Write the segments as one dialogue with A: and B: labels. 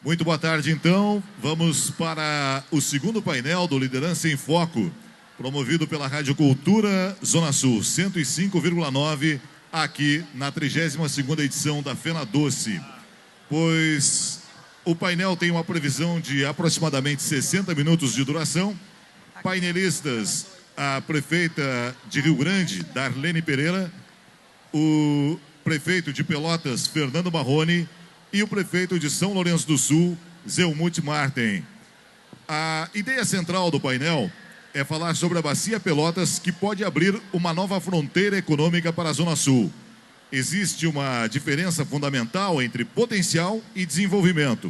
A: Muito boa tarde, então. Vamos para o segundo painel do Liderança em Foco, promovido pela Rádio Cultura Zona Sul, 105,9, aqui na 32ª edição da FenaDoce. Pois o painel tem uma previsão de aproximadamente 60 minutos de duração. Painelistas, a prefeita de Rio Grande, Darlene Pereira, o prefeito de Pelotas, Fernando Marrone, e o prefeito de São Lourenço do Sul, Zelmuth Marten. A ideia central do painel é falar sobre a Bacia Pelotas, que pode abrir uma nova fronteira econômica para a Zona Sul. Existe uma diferença fundamental entre potencial e desenvolvimento.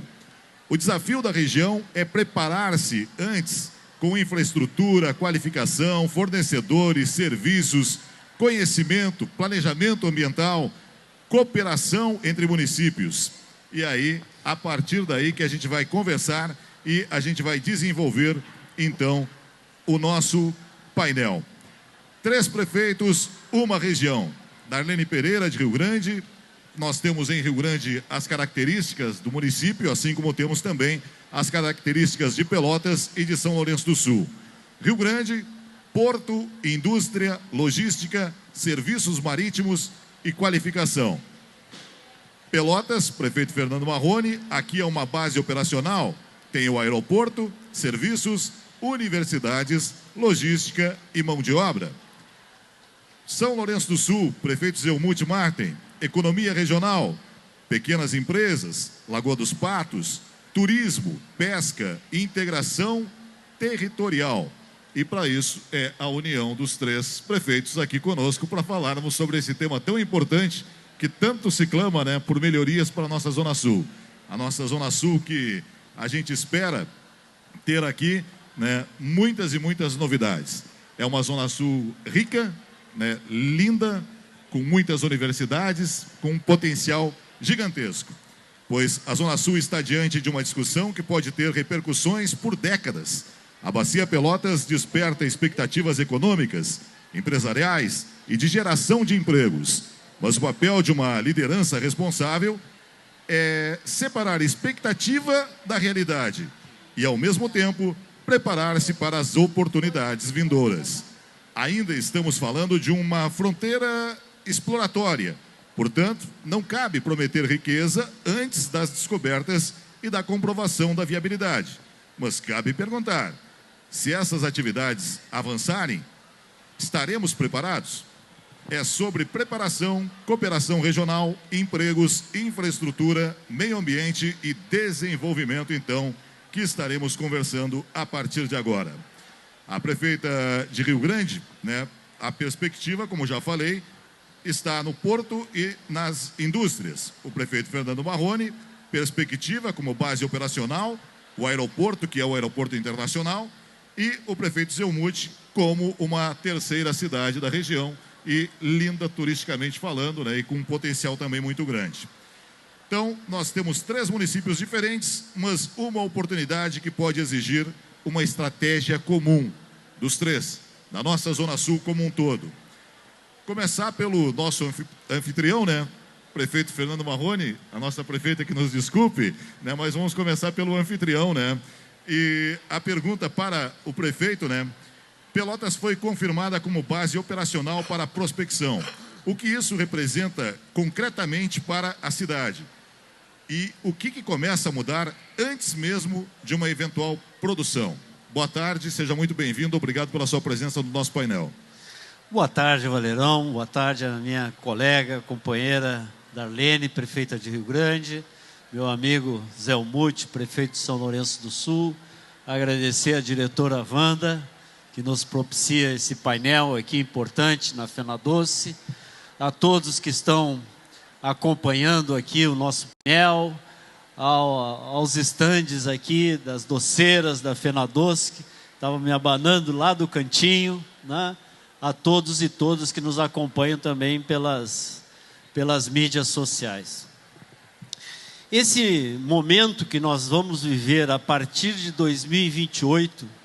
A: O desafio da região é preparar-se antes com infraestrutura, qualificação, fornecedores, serviços, conhecimento, planejamento ambiental, cooperação entre municípios. E aí, a partir daí que a gente vai conversar e a gente vai desenvolver, então, o nosso painel. 3 prefeitos, uma região. Darlene Pereira, de Rio Grande. Nós temos em Rio Grande as características do município, assim como temos também as características de Pelotas e de São Lourenço do Sul. Rio Grande, porto, indústria, logística, serviços marítimos e qualificação. Pelotas, prefeito Fernando Marrone, aqui é uma base operacional, tem o aeroporto, serviços, universidades, logística e mão de obra. São Lourenço do Sul, prefeito Zelmuth Marten, economia regional, pequenas empresas, Lagoa dos Patos, turismo, pesca, integração territorial. E para isso é a união dos 3 prefeitos aqui conosco para falarmos sobre esse tema tão importante que tanto se clama, né, por melhorias para a nossa Zona Sul. A nossa Zona Sul que a gente espera ter aqui, né, muitas e muitas novidades. É uma Zona Sul rica, né, linda, com muitas universidades, com um potencial gigantesco. Pois a Zona Sul está diante de uma discussão que pode ter repercussões por décadas. A Bacia Pelotas desperta expectativas econômicas, empresariais e de geração de empregos. Mas o papel de uma liderança responsável é separar expectativa da realidade e, ao mesmo tempo, preparar-se para as oportunidades vindouras. Ainda estamos falando de uma fronteira exploratória. Portanto, não cabe prometer riqueza antes das descobertas e da comprovação da viabilidade. Mas cabe perguntar, se essas atividades avançarem, estaremos preparados? É sobre preparação, cooperação regional, empregos, infraestrutura, meio ambiente e desenvolvimento, então, que estaremos conversando a partir de agora. A prefeita de Rio Grande, né, a perspectiva, como já falei, está no porto e nas indústrias. O prefeito Fernando Marrone, perspectiva como base operacional, o aeroporto, que é o aeroporto internacional, e o prefeito Zelmuth como uma 3ª cidade da região, e linda turisticamente falando, né, e com um potencial também muito grande. Então, nós temos 3 municípios diferentes, mas uma oportunidade que pode exigir uma estratégia comum dos 3, da nossa Zona Sul como um todo. Começar pelo nosso anfitrião, né, prefeito Fernando Marrone, a nossa prefeita que nos desculpe, né, mas vamos começar pelo anfitrião, né, e a pergunta para o prefeito, né, Pelotas foi confirmada como base operacional para a prospecção. O que isso representa concretamente para a cidade? E o que começa a mudar antes mesmo de uma eventual produção? Boa tarde, seja muito bem-vindo, obrigado pela sua presença no nosso painel.
B: Boa tarde, Valerão, boa tarde a minha colega, companheira Darlene, prefeita de Rio Grande, meu amigo Zelmuth, prefeito de São Lourenço do Sul, agradecer a diretora Wanda, que nos propicia esse painel aqui importante na FenaDoce, a todos que estão acompanhando aqui o nosso painel, aos estandes aqui das doceiras da FenaDoce, que estavam me abanando lá do cantinho, né? A todos e todas que nos acompanham também pelas mídias sociais. Esse momento que nós vamos viver a partir de 2028,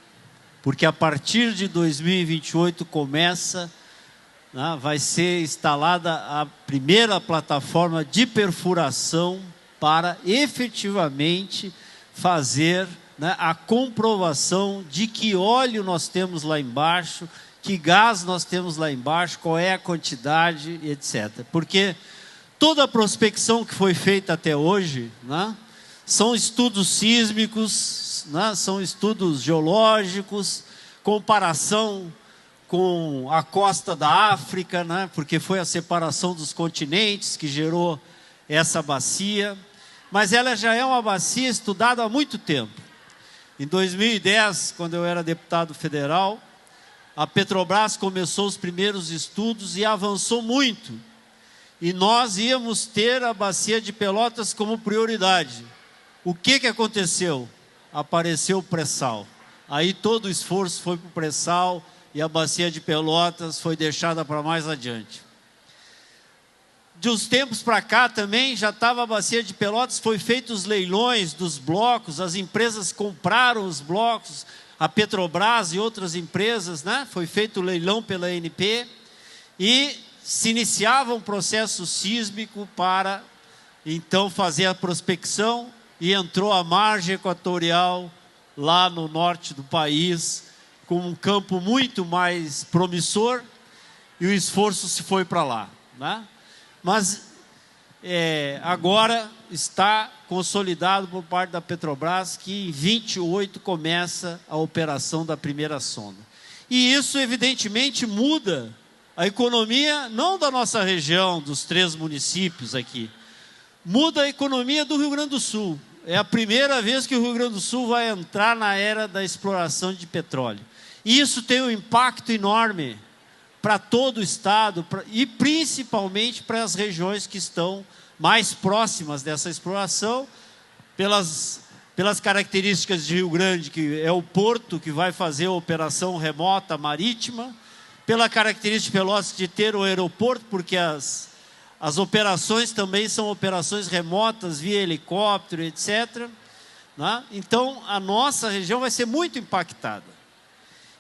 B: porque a partir de 2028 começa, né, vai ser instalada a primeira plataforma de perfuração para efetivamente fazer, né, a comprovação de que óleo nós temos lá embaixo, que gás nós temos lá embaixo, qual é a quantidade, etc. Porque toda a prospecção que foi feita até hoje, né, são estudos sísmicos, né, são estudos geológicos, comparação com a costa da África, né, porque foi a separação dos continentes que gerou essa bacia. Mas ela já é uma bacia estudada há muito tempo. Em 2010, quando eu era deputado federal, a Petrobras começou os primeiros estudos e avançou muito. E nós íamos ter a bacia de Pelotas como prioridade. O que aconteceu? Apareceu o pré-sal. Aí todo o esforço foi para o pré-sal e a bacia de Pelotas foi deixada para mais adiante. De uns tempos para cá também, já estava a bacia de Pelotas, foi feitos os leilões dos blocos, as empresas compraram os blocos, a Petrobras e outras empresas, né? Foi feito o leilão pela ANP e se iniciava um processo sísmico para, então, fazer a prospecção e entrou a margem equatorial lá no norte do país, com um campo muito mais promissor e o esforço se foi para lá, né? Mas agora está consolidado por parte da Petrobras que em 28 começa a operação da primeira sonda. E isso evidentemente muda a economia, não da nossa região, dos 3 municípios aqui, muda a economia do Rio Grande do Sul. É a primeira vez que o Rio Grande do Sul vai entrar na era da exploração de petróleo. E isso tem um impacto enorme para todo o estado e principalmente para as regiões que estão mais próximas dessa exploração, pelas características de Rio Grande, que é o porto que vai fazer a operação remota marítima, pela característica de Pelotas de ter o aeroporto, porque as operações também são operações remotas via helicóptero, etc., né? Então, a nossa região vai ser muito impactada.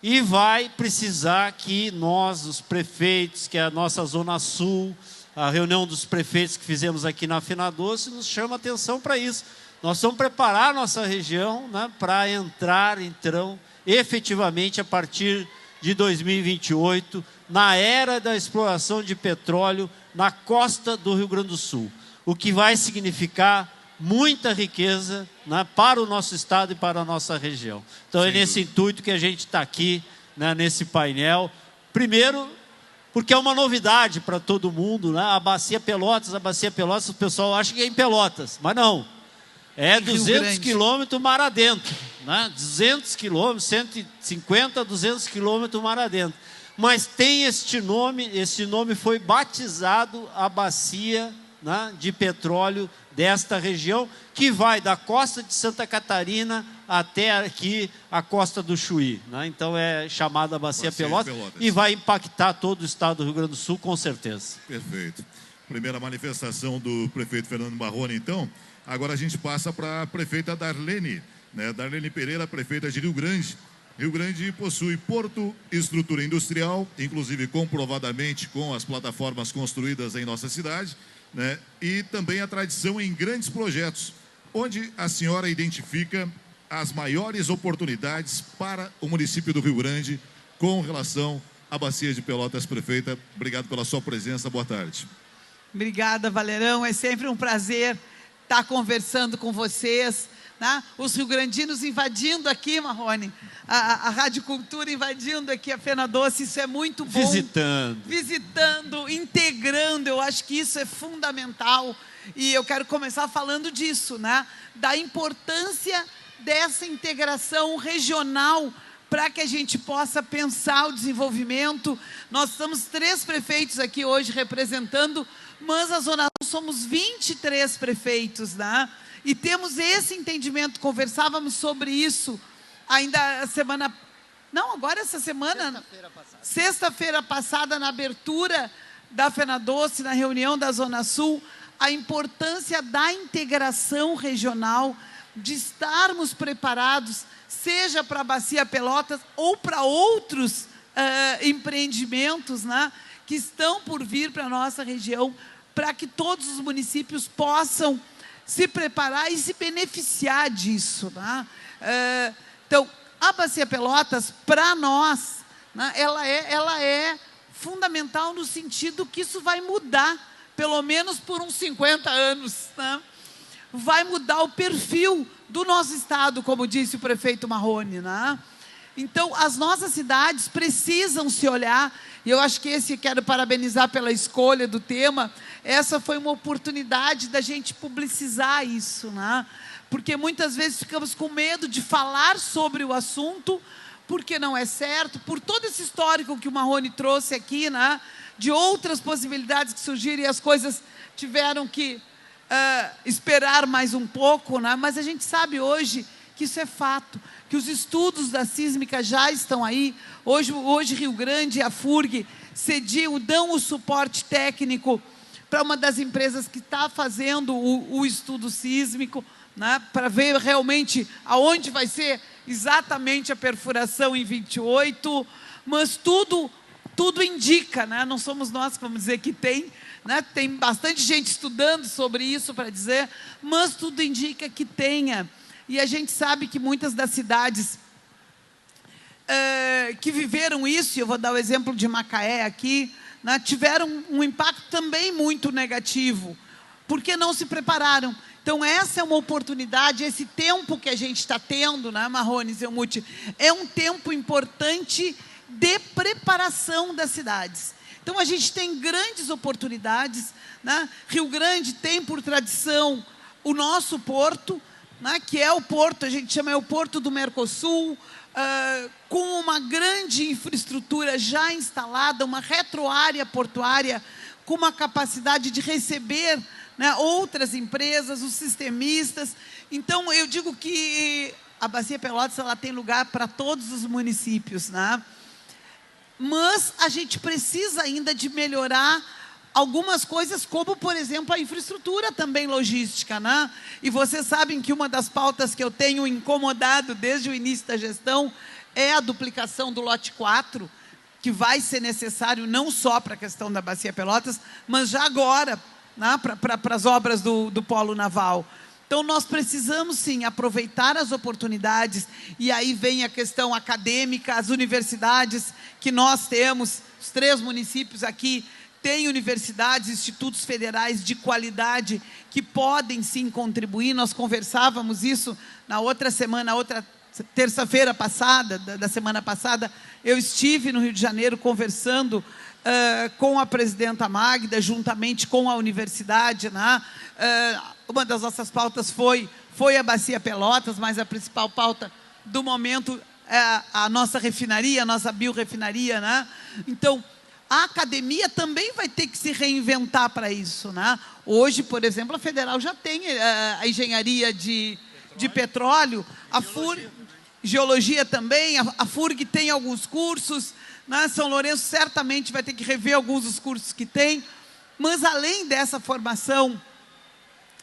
B: E vai precisar que nós, os prefeitos, que é a nossa Zona Sul, a reunião dos prefeitos que fizemos aqui na Fenadoce, nos chama atenção para isso. Nós vamos preparar a nossa região, né, para entrar, então, efetivamente, a partir de 2028, na era da exploração de petróleo na costa do Rio Grande do Sul. O que vai significar muita riqueza, né, para o nosso estado e para a nossa região. Então é nesse intuito que a gente está aqui, né, nesse painel. Primeiro, porque é uma novidade para todo mundo, né? A Bacia Pelotas, o pessoal acha que é em Pelotas, mas não. É 200 quilômetros mar adentro, né? 200 quilômetros, 150, 200 quilômetros mar adentro. Mas tem este nome foi batizado a Bacia, né, de petróleo desta região, que vai da costa de Santa Catarina até aqui a costa do Chuí, né? Então é chamada Bacia Pelotas e vai impactar todo o estado do Rio Grande do Sul, com certeza.
A: Perfeito. Primeira manifestação do prefeito Fernando Marrone, então. Agora a gente passa para a prefeita Darlene, né? Darlene Pereira, prefeita de Rio Grande. Rio Grande possui porto, estrutura industrial, inclusive comprovadamente com as plataformas construídas em nossa cidade, né? E também a tradição em grandes projetos, onde a senhora identifica as maiores oportunidades para o município do Rio Grande com relação à Bacia de Pelotas. Prefeita, obrigado pela sua presença, boa tarde.
C: Obrigada, Valerão, é sempre um prazer estar conversando com vocês, né? Os rio-grandinos invadindo aqui, Marrone, a Rádio Cultura invadindo aqui a Fenadoce, isso é muito bom. Visitando, integrando, eu acho que isso é fundamental. E eu quero começar falando disso, né? Da importância dessa integração regional para que a gente possa pensar o desenvolvimento. Nós estamos 3 prefeitos aqui hoje representando, mas a Zona Sul somos 23 prefeitos, né? E temos esse entendimento, conversávamos sobre isso ainda essa semana, sexta-feira passada, na abertura da Fenadoce, na reunião da Zona Sul, a importância da integração regional, de estarmos preparados, seja para a Bacia Pelotas ou para outros empreendimentos, né, que estão por vir para a nossa região, para que todos os municípios possam se preparar e se beneficiar disso, né? Então, a Bacia Pelotas, para nós, né, ela é fundamental no sentido que isso vai mudar, pelo menos por uns 50 anos, né? Vai mudar o perfil do nosso estado, como disse o prefeito Marrone, né? Então, as nossas cidades precisam se olhar, e eu acho que quero parabenizar pela escolha do tema. Essa foi uma oportunidade da gente publicizar isso, né? Porque muitas vezes ficamos com medo de falar sobre o assunto, porque não é certo, por todo esse histórico que o Marrone trouxe aqui, né? De outras possibilidades que surgiram e as coisas tiveram que esperar mais um pouco, né? Mas a gente sabe hoje que isso é fato, que os estudos da sísmica já estão aí. Hoje Rio Grande e a FURG dão o suporte técnico para uma das empresas que está fazendo o estudo sísmico, né, para ver realmente aonde vai ser exatamente a perfuração em 28, mas tudo indica, né, não somos nós que vamos dizer que tem, né, tem bastante gente estudando sobre isso para dizer, mas tudo indica que tenha. E a gente sabe que muitas das cidades que viveram isso, e eu vou dar o exemplo de Macaé aqui, né, tiveram um impacto também muito negativo, porque não se prepararam. Então, essa é uma oportunidade, esse tempo que a gente está tendo, né, Marrone, Zelmuth, é um tempo importante de preparação das cidades. Então, a gente tem grandes oportunidades, né? Rio Grande tem, por tradição, o nosso porto, né, que é o porto, a gente chama o Porto do Mercosul, com uma grande infraestrutura já instalada, uma retroárea portuária com uma capacidade de receber, né, outras empresas, os sistemistas. Então, eu digo que a Bacia Pelotas ela tem lugar para todos os municípios, né? Mas a gente precisa ainda de melhorar algumas coisas, como, por exemplo, a infraestrutura também logística, né? E vocês sabem que uma das pautas que eu tenho incomodado desde o início da gestão é a duplicação do lote 4, que vai ser necessário não só para a questão da Bacia Pelotas, mas já agora, né, para as obras do polo naval. Então, nós precisamos, sim, aproveitar as oportunidades, e aí vem a questão acadêmica, as universidades que nós temos, os 3 municípios aqui, têm universidades, institutos federais de qualidade que podem, sim, contribuir. Nós conversávamos isso na outra semana, terça-feira passada, da semana passada, eu estive no Rio de Janeiro conversando com a presidenta Magda, juntamente com a universidade, né? Uma das nossas pautas foi a Bacia Pelotas, mas a principal pauta do momento é a nossa refinaria, a nossa biorefinaria, né? Então, a academia também vai ter que se reinventar para isso, né? Hoje, por exemplo, a Federal já tem a engenharia de petróleo, a FURG, geologia também, a FURG tem alguns cursos, né? São Lourenço certamente vai ter que rever alguns dos cursos que tem, mas além dessa formação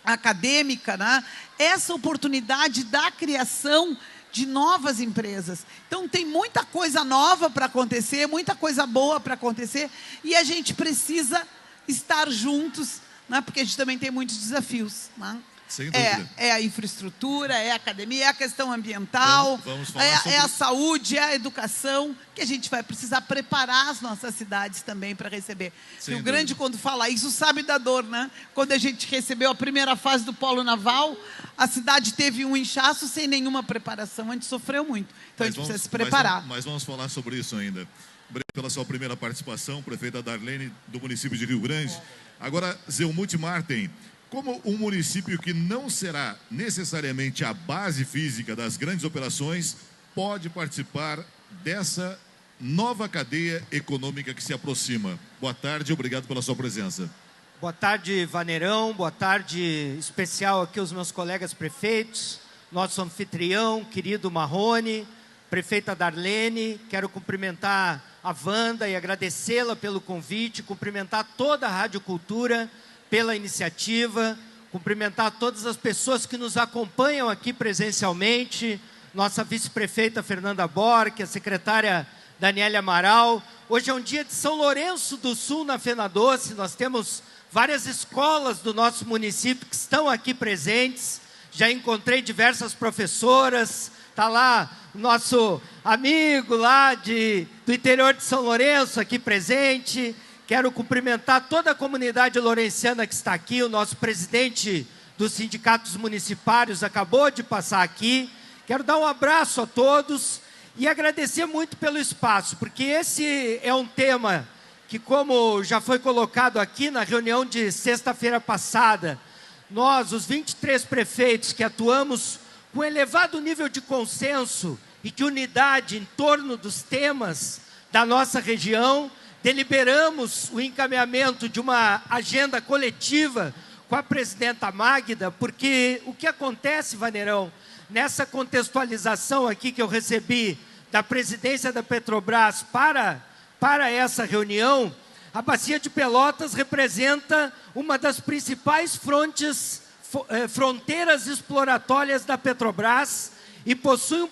C: acadêmica, né, essa oportunidade da criação de novas empresas. Então, tem muita coisa nova para acontecer, muita coisa boa para acontecer, e a gente precisa estar juntos, né, porque a gente também tem muitos desafios, né?
A: Sem dúvida.
C: É a infraestrutura, é a academia, é a questão ambiental,
A: vamos falar sobre...
C: é a saúde, é a educação, que a gente vai precisar preparar as nossas cidades também para receber. Rio Grande, quando fala isso, sabe da dor, né? Quando a gente recebeu a primeira fase do polo naval, a cidade teve um inchaço sem nenhuma preparação, a gente sofreu muito. Então, a gente precisa se preparar.
A: Mas vamos falar sobre isso ainda. Obrigado pela sua primeira participação, prefeita Darlene, do município de Rio Grande. Agora, Zelmuth Marten, como um município que não será necessariamente a base física das grandes operações, pode participar dessa nova cadeia econômica que se aproxima? Boa tarde, obrigado pela sua presença.
D: Boa tarde, Vaneirão, boa tarde especial aqui aos meus colegas prefeitos, nosso anfitrião, querido Marrone, prefeita Darlene. Quero cumprimentar a Wanda e agradecê-la pelo convite, cumprimentar toda a Rádio Cultura pela iniciativa, cumprimentar todas as pessoas que nos acompanham aqui presencialmente, nossa vice-prefeita Fernanda Borque, a secretária Daniela Amaral. Hoje é um dia de São Lourenço do Sul, na Fena Doce, nós temos várias escolas do nosso município que estão aqui presentes. Já encontrei diversas professoras, está lá o nosso amigo lá do interior de São Lourenço aqui presente. Quero cumprimentar toda a comunidade lourenciana que está aqui. O nosso presidente dos sindicatos municipários acabou de passar aqui. Quero dar um abraço a todos e agradecer muito pelo espaço, porque esse é um tema que, como já foi colocado aqui na reunião de sexta-feira passada, nós, os 23 prefeitos que atuamos com elevado nível de consenso e de unidade em torno dos temas da nossa região, deliberamos o encaminhamento de uma agenda coletiva com a presidenta Magda, porque o que acontece, Vaneirão, nessa contextualização aqui que eu recebi da presidência da Petrobras para essa reunião, a Bacia de Pelotas representa uma das principais fronteiras exploratórias da Petrobras e possui um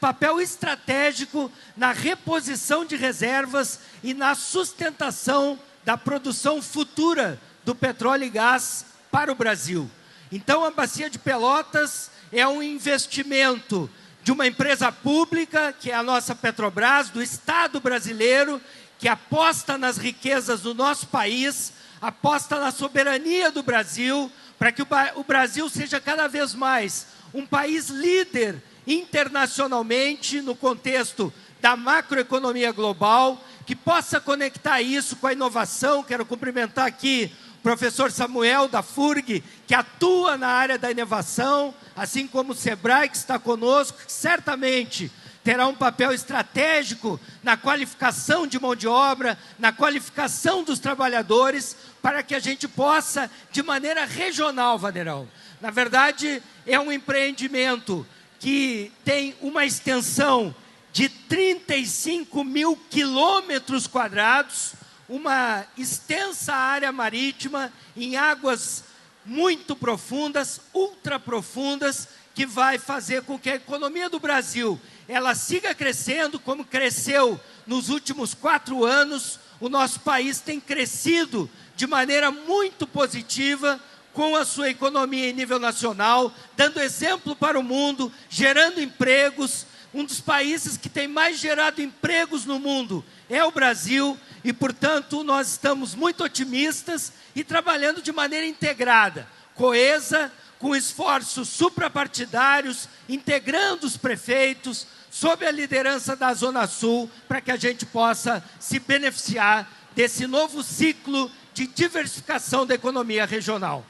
D: papel estratégico na reposição de reservas e na sustentação da produção futura do petróleo e gás para o Brasil. Então, a Bacia de Pelotas é um investimento de uma empresa pública, que é a nossa Petrobras, do Estado brasileiro, que aposta nas riquezas do nosso país, aposta na soberania do Brasil, para que o Brasil seja cada vez mais um país líder internacionalmente no contexto da macroeconomia global, que possa conectar isso com a inovação. Quero cumprimentar aqui o professor Samuel da FURG, que atua na área da inovação, assim como o Sebrae, que está conosco, que certamente terá um papel estratégico na qualificação de mão de obra, na qualificação dos trabalhadores, para que a gente possa, de maneira regional, Vaneirão. Na verdade, é um empreendimento que tem uma extensão de 35 mil quilômetros quadrados, uma extensa área marítima em águas muito profundas, ultra profundas, que vai fazer com que a economia do Brasil ela siga crescendo como cresceu nos últimos 4 anos. O nosso país tem crescido de maneira muito positiva com a sua economia em nível nacional, dando exemplo para o mundo, gerando empregos. Um dos países que tem mais gerado empregos no mundo é o Brasil e, portanto, nós estamos muito otimistas e trabalhando de maneira integrada, coesa, com esforços suprapartidários, integrando os prefeitos, sob a liderança da Zona Sul, para que a gente possa se beneficiar desse novo ciclo de diversificação da economia regional.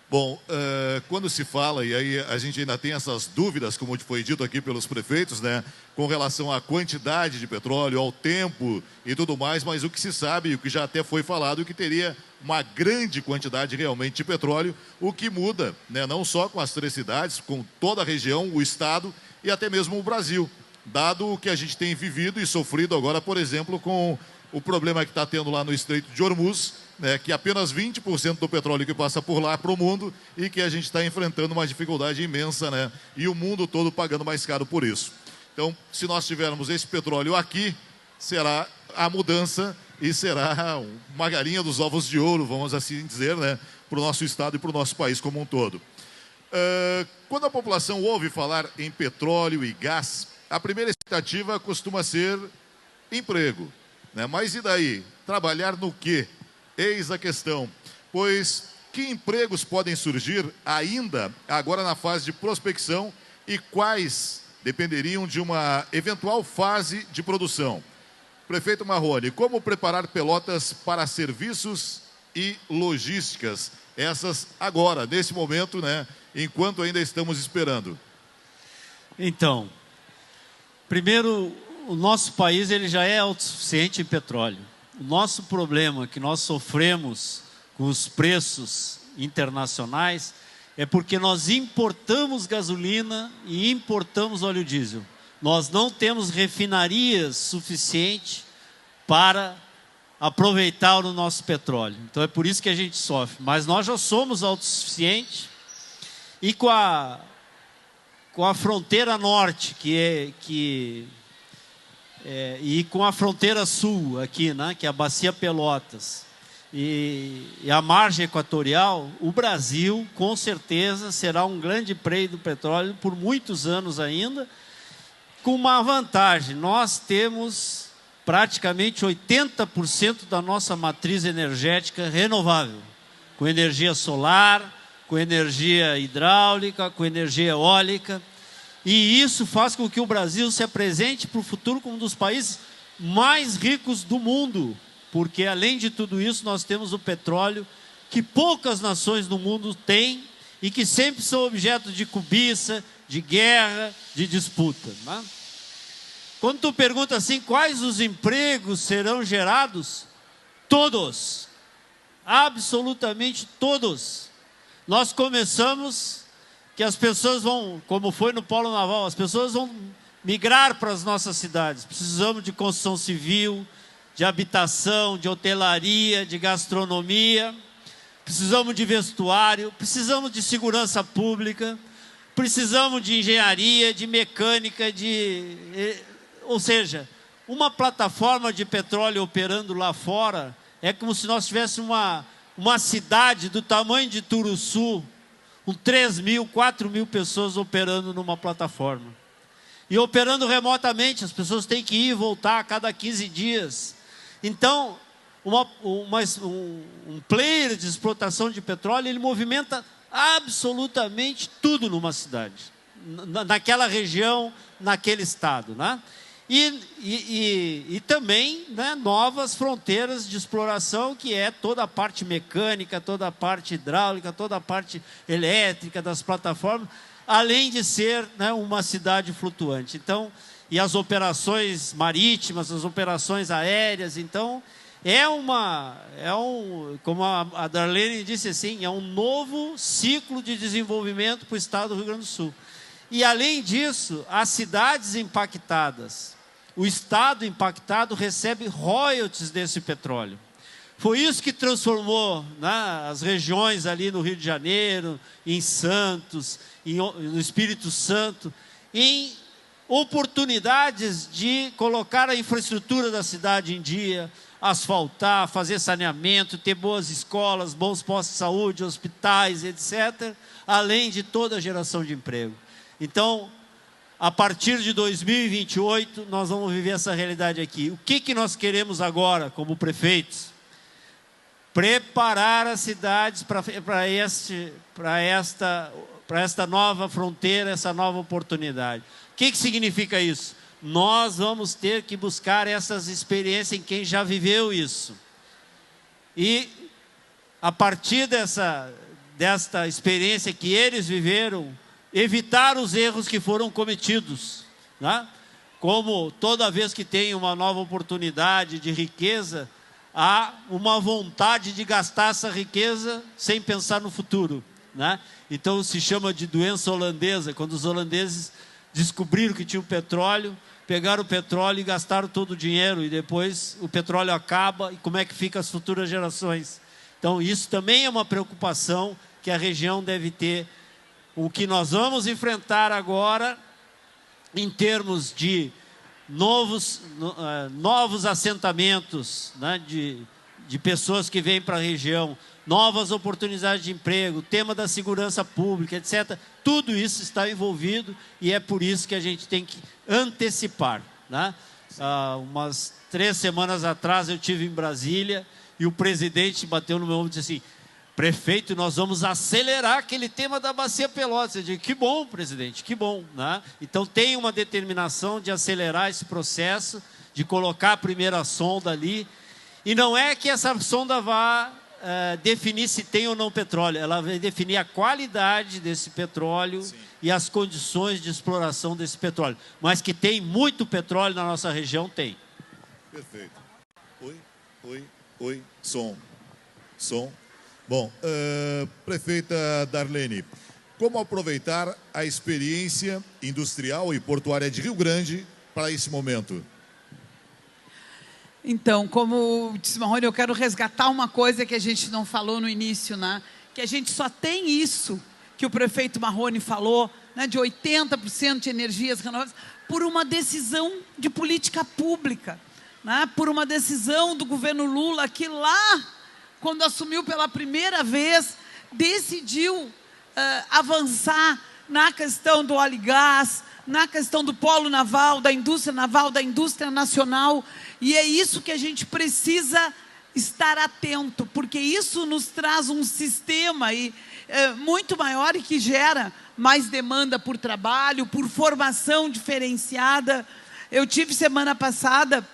A: Bom, quando se fala, e aí a gente ainda tem essas dúvidas, como foi dito aqui pelos prefeitos, né, com relação à quantidade de petróleo, ao tempo e tudo mais, mas o que se sabe, o que já até foi falado, que teria uma grande quantidade realmente de petróleo, o que muda, né, não só com as 3 cidades, com toda a região, o estado e até mesmo o Brasil, dado o que a gente tem vivido e sofrido agora, por exemplo, com o problema que está tendo lá no Estreito de Hormuz, né, que apenas 20% do petróleo que passa por lá para o mundo e que a gente está enfrentando uma dificuldade imensa, né, e o mundo todo pagando mais caro por isso. Então, se nós tivermos esse petróleo aqui, será a mudança e será uma galinha dos ovos de ouro, vamos assim dizer, né, para o nosso estado e para o nosso país como um todo. Quando a população ouve falar em petróleo e gás, a primeira expectativa costuma ser emprego, né? Mas e daí? Trabalhar no quê? Eis a questão, pois que empregos podem surgir ainda agora na fase de prospecção e quais dependeriam de uma eventual fase de produção? Prefeito Marrone, como preparar Pelotas para serviços e logísticas? Essas agora, nesse momento, né, enquanto ainda estamos esperando.
B: Então, primeiro, o nosso país ele já é autossuficiente em petróleo. O nosso problema que nós sofremos com os preços internacionais é porque nós importamos gasolina e importamos óleo diesel. nós não temos refinarias suficientes para aproveitar o nosso petróleo. Então é por isso que a gente sofre. Mas nós já somos autossuficientes e com a fronteira norte, e com a fronteira sul aqui, né, que é a Bacia Pelotas, e a margem equatorial, o Brasil com certeza será um grande prey do petróleo por muitos anos ainda, com uma vantagem: nós temos praticamente 80% da nossa matriz energética renovável, com energia solar, com energia hidráulica, com energia eólica, e isso faz com que o Brasil se apresente para o futuro como um dos países mais ricos do mundo, porque além de tudo isso nós temos o petróleo que poucas nações do mundo têm e que sempre são objeto de cobiça, de guerra, de disputa, né? Quando tu pergunta assim, quais os empregos serão gerados? Todos, absolutamente todos. Nós começamos que as pessoas vão, como foi no Polo Naval, as pessoas vão migrar para as nossas cidades. Precisamos de construção civil, de habitação, de hotelaria, de gastronomia, precisamos de vestuário, precisamos de segurança pública, precisamos de engenharia, de mecânica, ou seja, uma plataforma de petróleo operando lá fora é como se nós tivéssemos uma cidade do tamanho de Turuçu, com 3.000, 4.000 pessoas operando numa plataforma. E operando remotamente, as pessoas têm que ir e voltar a cada 15 dias. Então, um player de explotação de petróleo, ele movimenta absolutamente tudo numa cidade, naquela região, naquele estado, né? E também, né, novas fronteiras de exploração, que é toda a parte mecânica, toda a parte hidráulica, toda a parte elétrica das plataformas, além de ser, né, uma cidade flutuante. Então, e as operações marítimas, as operações aéreas. Então, como a Darlene disse assim, é um novo ciclo de desenvolvimento para o estado do Rio Grande do Sul. E além disso, as cidades impactadas, o estado impactado recebe royalties desse petróleo. Foi isso que transformou, né, as regiões ali no Rio de Janeiro, em Santos, no Espírito Santo, em oportunidades de colocar a infraestrutura da cidade em dia, asfaltar, fazer saneamento, ter boas escolas, bons postos de saúde, hospitais, etc., além de toda a geração de emprego. Então, a partir de 2028, nós vamos viver essa realidade aqui. O que nós queremos agora, como prefeitos? Preparar as cidades para esta nova fronteira, essa nova oportunidade. O que significa isso? Nós vamos ter que buscar essas experiências em quem já viveu isso. E, a partir desta experiência que eles viveram, evitar os erros que foram cometidos, né? Como toda vez que tem uma nova oportunidade de riqueza, há uma vontade de gastar essa riqueza sem pensar no futuro, né? Então se chama de doença holandesa, quando os holandeses descobriram que tinha o petróleo, pegaram o petróleo e gastaram todo o dinheiro, e depois o petróleo acaba, e como é que fica as futuras gerações? Então isso também é uma preocupação que a região deve ter. O que nós vamos enfrentar agora, em termos de novos assentamentos, né, de pessoas que vêm para a região, novas oportunidades de emprego, tema da segurança pública, etc. Tudo isso está envolvido e é por isso que a gente tem que antecipar, né? Umas 3 semanas atrás eu estive em Brasília e o presidente bateu no meu ombro e disse assim: prefeito, nós vamos acelerar aquele tema da Bacia Pelotas. Eu digo, que bom, presidente, que bom, né? Então tem uma determinação de acelerar esse processo, de colocar a primeira sonda ali. E não é que essa sonda vá definir se tem ou não petróleo, ela vai definir a qualidade desse petróleo. Sim. E as condições de exploração desse petróleo. Mas que tem muito petróleo na nossa região, tem.
A: Perfeito. Oi, som. Bom, prefeita Darlene, como aproveitar a experiência industrial e portuária de Rio Grande para esse momento?
C: Então, como disse Marrone, eu quero resgatar uma coisa que a gente não falou no início, né? Que a gente só tem isso que o prefeito Marrone falou, né? De 80% de energias renováveis, por uma decisão de política pública, né? Por uma decisão do governo Lula, que lá, quando assumiu pela primeira vez, decidiu avançar na questão do óleo e gás, na questão do polo naval, da indústria nacional, e é isso que a gente precisa estar atento, porque isso nos traz um sistema muito maior e que gera mais demanda por trabalho, por formação diferenciada. Eu tive semana passada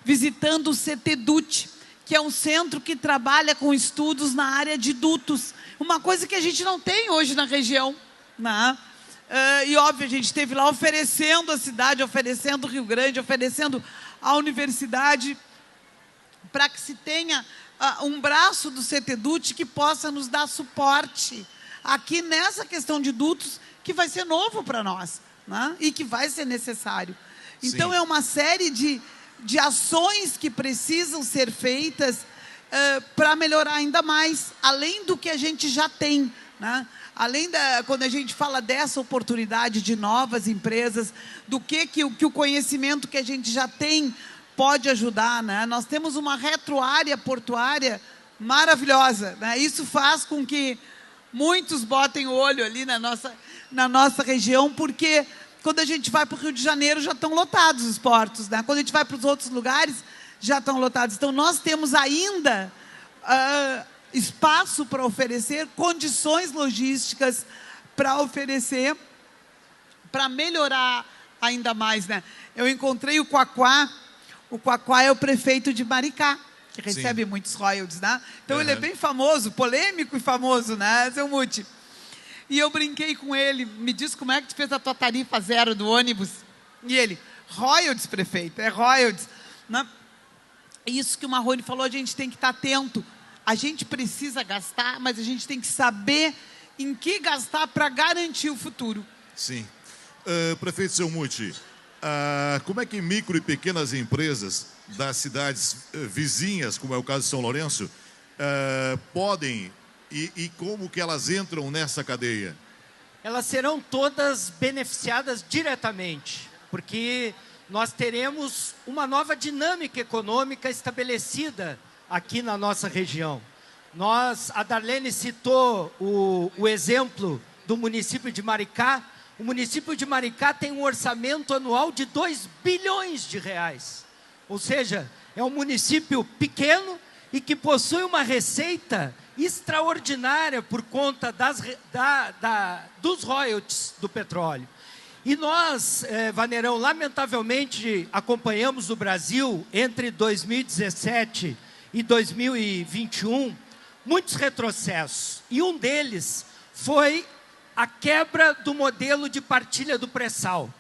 C: visitando o CTDUT, que é um centro que trabalha com estudos na área de dutos, uma coisa que a gente não tem hoje na região, né? E óbvio, a gente esteve lá oferecendo a cidade, oferecendo o Rio Grande, oferecendo a universidade, para que se tenha um braço do CTDUT que possa nos dar suporte aqui nessa questão de dutos, que vai ser novo para nós, né? E que vai ser necessário. Então,
A: Sim.
C: é uma série de ações que precisam ser feitas para melhorar ainda mais, além do que a gente já tem, né? Quando a gente fala dessa oportunidade de novas empresas, do que o conhecimento que a gente já tem pode ajudar, né? Nós temos uma retroárea portuária maravilhosa, né? Isso faz com que muitos botem o olho ali na nossa região, porque quando a gente vai para o Rio de Janeiro já estão lotados os portos, né? Quando a gente vai para os outros lugares já estão lotados. Então nós temos ainda espaço para oferecer, condições logísticas para oferecer, para melhorar ainda mais, né? Eu encontrei o Quaquá é o prefeito de Maricá, que recebe muitos royalties, né? Então ele é bem famoso, polêmico e famoso, né, seu Muti? E eu brinquei com ele, me diz como é que tu fez a tua tarifa zero do ônibus? E ele, royalties, prefeito, é royalties, né? Isso que o Marrone falou, a gente tem que estar atento. A gente precisa gastar, mas a gente tem que saber em que gastar para garantir o futuro.
A: Sim. Prefeito Seu Muti, como é que micro e pequenas empresas das cidades vizinhas, como é o caso de São Lourenço, podem e como que elas entram nessa cadeia?
D: Elas serão todas beneficiadas diretamente, porque nós teremos uma nova dinâmica econômica estabelecida aqui na nossa região. A Darlene citou o exemplo do município de Maricá. O município de Maricá tem um orçamento anual de 2 bilhões de reais. Ou seja, é um município pequeno e que possui uma receita extraordinária por conta dos royalties do petróleo. E nós, Vaneirão, lamentavelmente acompanhamos no Brasil, entre 2017 e 2021, muitos retrocessos. E um deles foi a quebra do modelo de partilha do pré-sal.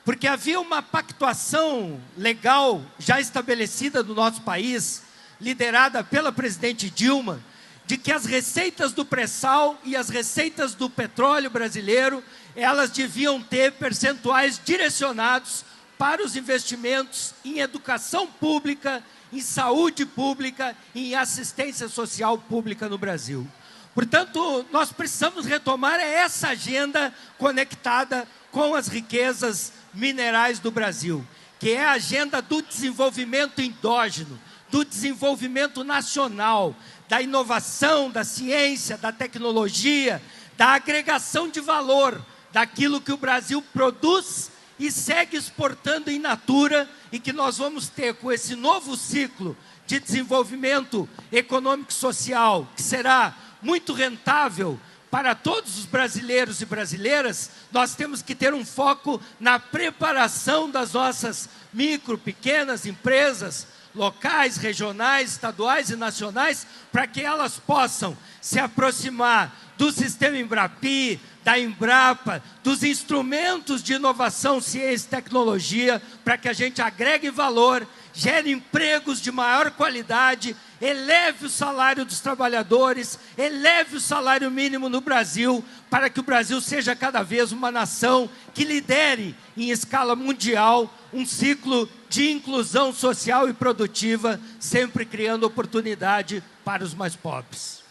D: Porque havia uma pactuação legal já estabelecida no nosso país, liderada pela presidente Dilma, de que as receitas do pré-sal e as receitas do petróleo brasileiro, elas deviam ter percentuais direcionados para os investimentos em educação pública, em saúde pública e em assistência social pública no Brasil. Portanto, nós precisamos retomar essa agenda conectada com as riquezas minerais do Brasil, que é a agenda do desenvolvimento endógeno, do desenvolvimento nacional, da inovação, da ciência, da tecnologia, da agregação de valor daquilo que o Brasil produz e segue exportando in natura, e que nós vamos ter com esse novo ciclo de desenvolvimento econômico e social, que será muito rentável para todos os brasileiros e brasileiras. Nós temos que ter um foco na preparação das nossas micro, pequenas empresas, locais, regionais, estaduais e nacionais, para que elas possam se aproximar do sistema Embrapi, da Embrapa, dos instrumentos de inovação, ciência e tecnologia, para que a gente agregue valor, gere empregos de maior qualidade, eleve o salário dos trabalhadores, eleve o salário mínimo no Brasil, para que o Brasil seja cada vez uma nação que lidere em escala mundial um ciclo de inclusão social e produtiva, sempre criando oportunidade para os mais pobres.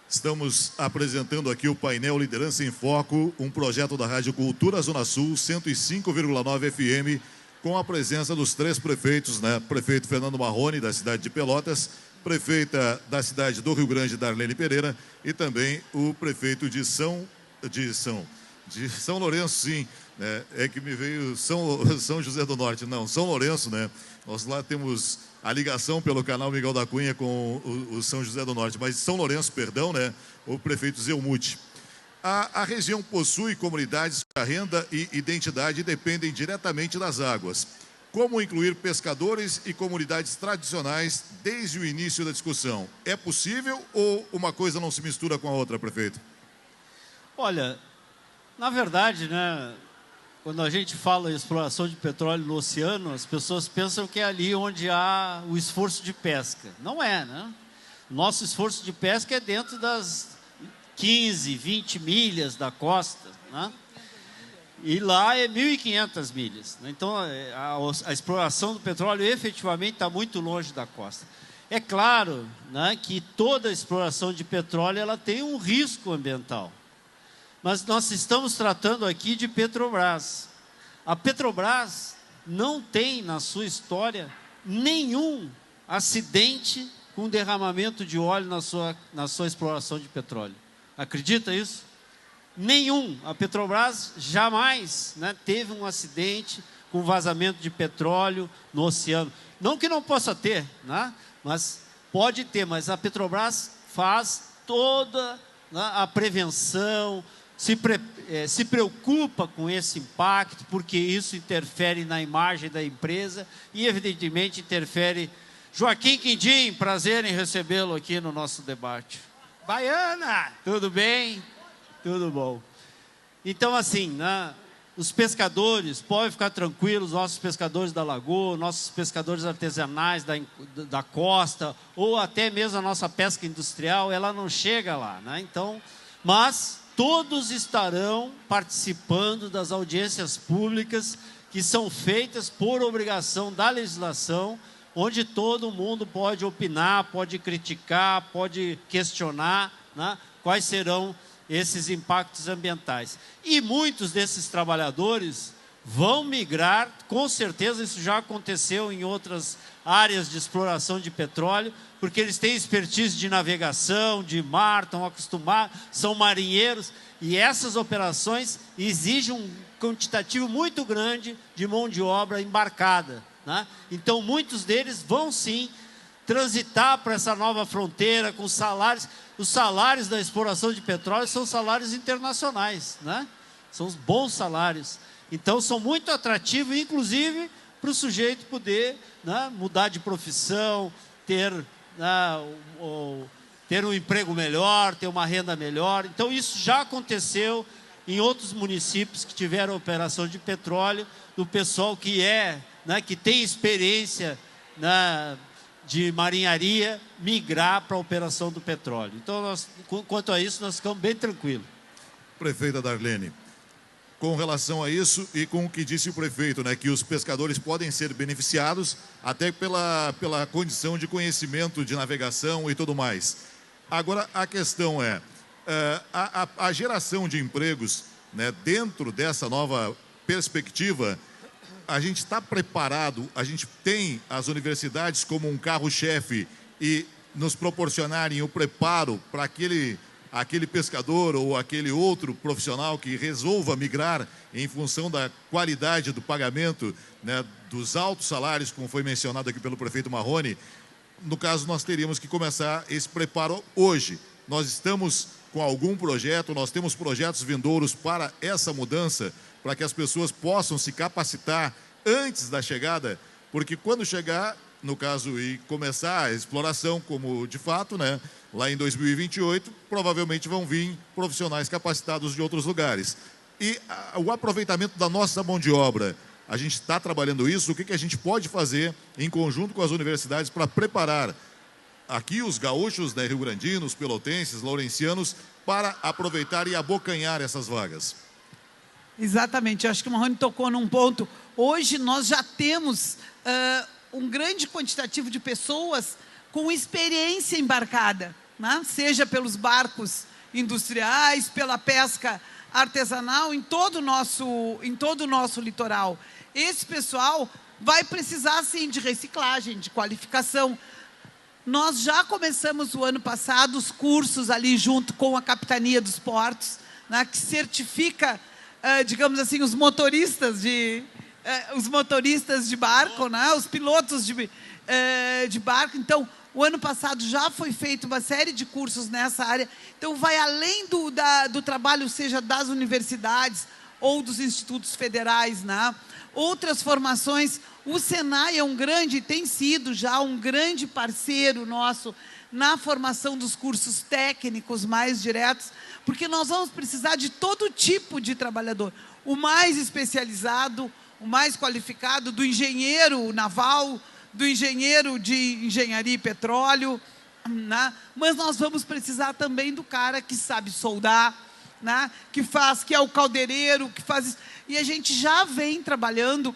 A: Estamos apresentando aqui o painel Liderança em Foco, um projeto da Rádio Cultura Zona Sul, 105,9 FM, com a presença dos 3 prefeitos, né? Prefeito Fernando Marrone, da cidade de Pelotas, prefeita da cidade do Rio Grande, Darlene Pereira, e também o prefeito de São Lourenço, sim, né? É que me veio São José do Norte, não, São Lourenço, né? Nós lá temos a ligação pelo canal Miguel da Cunha com o São José do Norte, mas São Lourenço, perdão, né? O prefeito Zelmuth. A região possui comunidades cuja renda e identidade dependem diretamente das águas. Como incluir pescadores e comunidades tradicionais desde o início da discussão? É possível ou uma coisa não se mistura com a outra, prefeito?
B: Olha, na verdade, né, quando a gente fala em exploração de petróleo no oceano, as pessoas pensam que é ali onde há o esforço de pesca. Não é, né? Nosso esforço de pesca é dentro das 15, 20 milhas da costa, né? E lá é 1.500 milhas. Né? Então, a exploração do petróleo efetivamente está muito longe da costa. É claro, né, que toda exploração de petróleo ela tem um risco ambiental. Mas nós estamos tratando aqui de Petrobras. A Petrobras não tem na sua história nenhum acidente com derramamento de óleo na sua exploração de petróleo. Acredita isso? Nenhum. A Petrobras jamais, né, teve um acidente com vazamento de petróleo no oceano. Não que não possa ter, né, mas pode ter, mas a Petrobras faz toda, né, a prevenção, se preocupa com esse impacto, porque isso interfere na imagem da empresa e, evidentemente, interfere. Joaquim Quindim, prazer em recebê-lo aqui no nosso debate.
D: Baiana!
B: Tudo bem? Tudo bom. Então, assim, né, os pescadores podem ficar tranquilos, nossos pescadores da lagoa, nossos pescadores artesanais da costa, ou até mesmo a nossa pesca industrial, ela não chega lá, né? Então, mas todos estarão participando das audiências públicas que são feitas por obrigação da legislação, onde todo mundo pode opinar, pode criticar, pode questionar, né, quais serão esses impactos ambientais. E muitos desses trabalhadores vão migrar, com certeza isso já aconteceu em outras áreas de exploração de petróleo, porque eles têm expertise de navegação, de mar, estão acostumados, são marinheiros, e essas operações exigem um quantitativo muito grande de mão de obra embarcada, né? Então muitos deles vão sim transitar para essa nova fronteira com salários. Os salários da exploração de petróleo são salários internacionais, né? São os bons salários. Então são muito atrativos, inclusive para o sujeito poder, né, mudar de profissão, ter um emprego melhor, ter uma renda melhor. Então isso já aconteceu em outros municípios que tiveram operação de petróleo, do pessoal que que tem experiência, né, de marinharia, migrar para a operação do petróleo. Então, quanto a isso, nós ficamos bem tranquilos.
A: Prefeita Darlene, com relação a isso e com o que disse o prefeito, né, que os pescadores podem ser beneficiados até pela condição de conhecimento de navegação e tudo mais. Agora, a questão é, a geração de empregos, né, dentro dessa nova perspectiva, a gente está preparado, a gente tem as universidades como um carro-chefe e nos proporcionarem o preparo para aquele pescador ou aquele outro profissional que resolva migrar em função da qualidade do pagamento, né, dos altos salários, como foi mencionado aqui pelo prefeito Marrone. No caso, nós teríamos que começar esse preparo hoje. Nós estamos com algum projeto, nós temos projetos vindouros para essa mudança, para que as pessoas possam se capacitar antes da chegada, porque quando chegar, no caso, e começar a exploração, como de fato, né, lá em 2028, provavelmente vão vir profissionais capacitados de outros lugares. E o aproveitamento da nossa mão de obra, A gente está trabalhando isso, o que a gente pode fazer em conjunto com as universidades para preparar aqui os gaúchos, né, rio-grandinos, pelotenses, laurencianos, para aproveitar e abocanhar essas vagas?
C: Exatamente, eu acho que o Marrone tocou num ponto. Hoje nós já temos um grande quantitativo de pessoas com experiência embarcada, né? Seja pelos barcos industriais, pela pesca artesanal, em todo o nosso litoral. Esse pessoal vai precisar, sim, de reciclagem, de qualificação. Nós já começamos o ano passado os cursos ali junto com a Capitania dos Portos, né, que certifica, digamos assim, os motoristas de barco, né, os pilotos de barco. Então, o ano passado já foi feita uma série de cursos nessa área. Então, vai além do trabalho, seja das universidades ou dos institutos federais, né? Outras formações. O Senai tem sido já um grande parceiro nosso na formação dos cursos técnicos mais diretos, porque nós vamos precisar de todo tipo de trabalhador. O mais especializado, o mais qualificado, do engenheiro naval, do engenheiro de engenharia e petróleo, né? Mas nós vamos precisar também do cara que sabe soldar, né? Que é o caldeireiro, que faz isso. E a gente já vem trabalhando,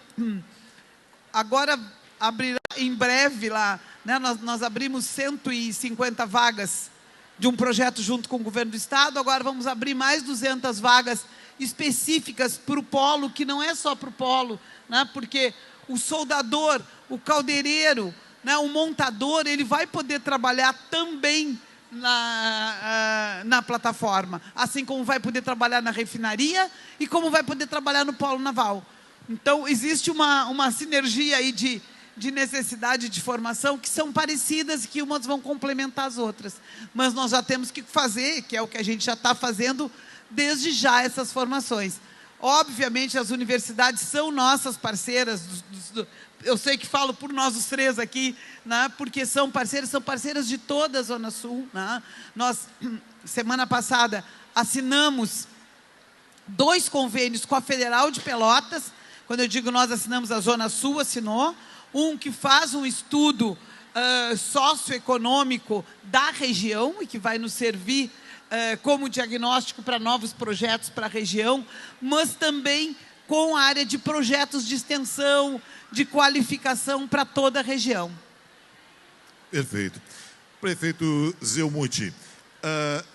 C: agora abrirá em breve lá, né? Nós abrimos 150 vagas de um projeto junto com o governo do estado, agora vamos abrir mais 200 vagas específicas para o polo, que não é só para o polo, né? Porque o soldador, o caldeireiro, né, o montador, ele vai poder trabalhar também na plataforma, assim como vai poder trabalhar na refinaria e como vai poder trabalhar no polo naval. Então, existe uma sinergia aí de necessidade de formação que são parecidas e que umas vão complementar as outras. Mas nós já temos que fazer, que é o que a gente já está fazendo desde já, essas formações. Obviamente, as universidades são nossas parceiras, eu sei que falo por nós os três aqui, né, porque são parceiras de toda a Zona Sul, né? Nós, semana passada, assinamos 2 convênios com a Federal de Pelotas. Quando eu digo nós assinamos, a Zona Sul assinou. Um que faz um estudo socioeconômico da região e que vai nos servir como diagnóstico para novos projetos para a região, mas também com a área de projetos de extensão, de qualificação para toda a região.
A: Perfeito. Prefeito Zelmuth,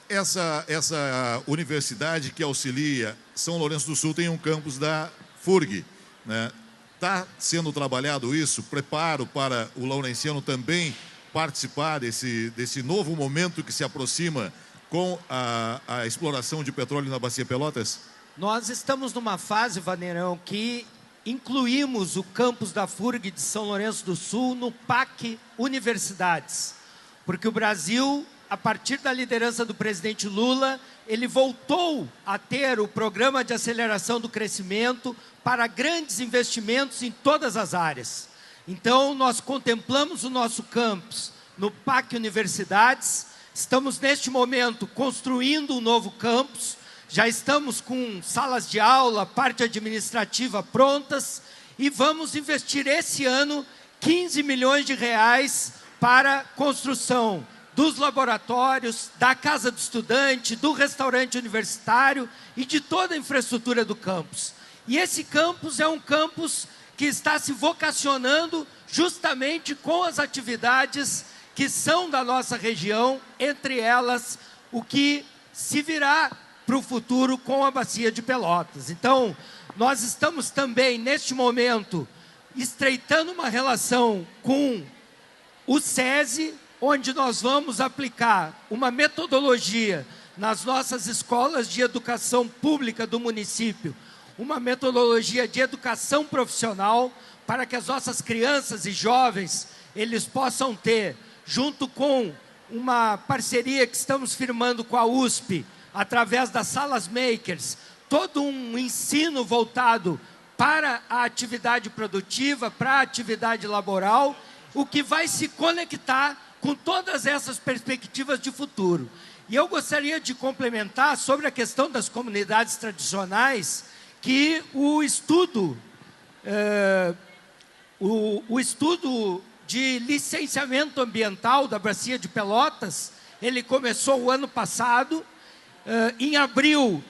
A: essa universidade que auxilia São Lourenço do Sul tem um campus da FURG, né? Está sendo trabalhado isso, preparo para o laurenciano também participar desse novo momento que se aproxima com a exploração de petróleo na Bacia Pelotas?
D: Nós estamos numa fase, Vaneirão, que incluímos o campus da FURG de São Lourenço do Sul no PAC Universidades, porque o Brasil, a partir da liderança do presidente Lula, ele voltou a ter o programa de aceleração do crescimento para grandes investimentos em todas as áreas. Então, nós contemplamos o nosso campus no PAC Universidades, estamos neste momento construindo um novo campus, já estamos com salas de aula, parte administrativa prontas e vamos investir esse ano 15 milhões de reais para construção dos laboratórios, da casa do estudante, do restaurante universitário e de toda a infraestrutura do campus. E esse campus é um campus que está se vocacionando justamente com as atividades que são da nossa região, entre elas o que se virá para o futuro com a Bacia de Pelotas. Então, nós estamos também, neste momento, estreitando uma relação com o SESI, onde nós vamos aplicar uma metodologia nas nossas escolas de educação pública do município, uma metodologia de educação profissional, para que as nossas crianças e jovens, eles possam ter, junto com uma parceria que estamos firmando com a USP, através das salas makers, todo um ensino voltado para a atividade produtiva, para a atividade laboral, o que vai se conectar com todas essas perspectivas de futuro. E eu gostaria de complementar sobre a questão das comunidades tradicionais, que o estudo O estudo de licenciamento ambiental da Bacia de Pelotas, ele começou o ano passado. Em abril,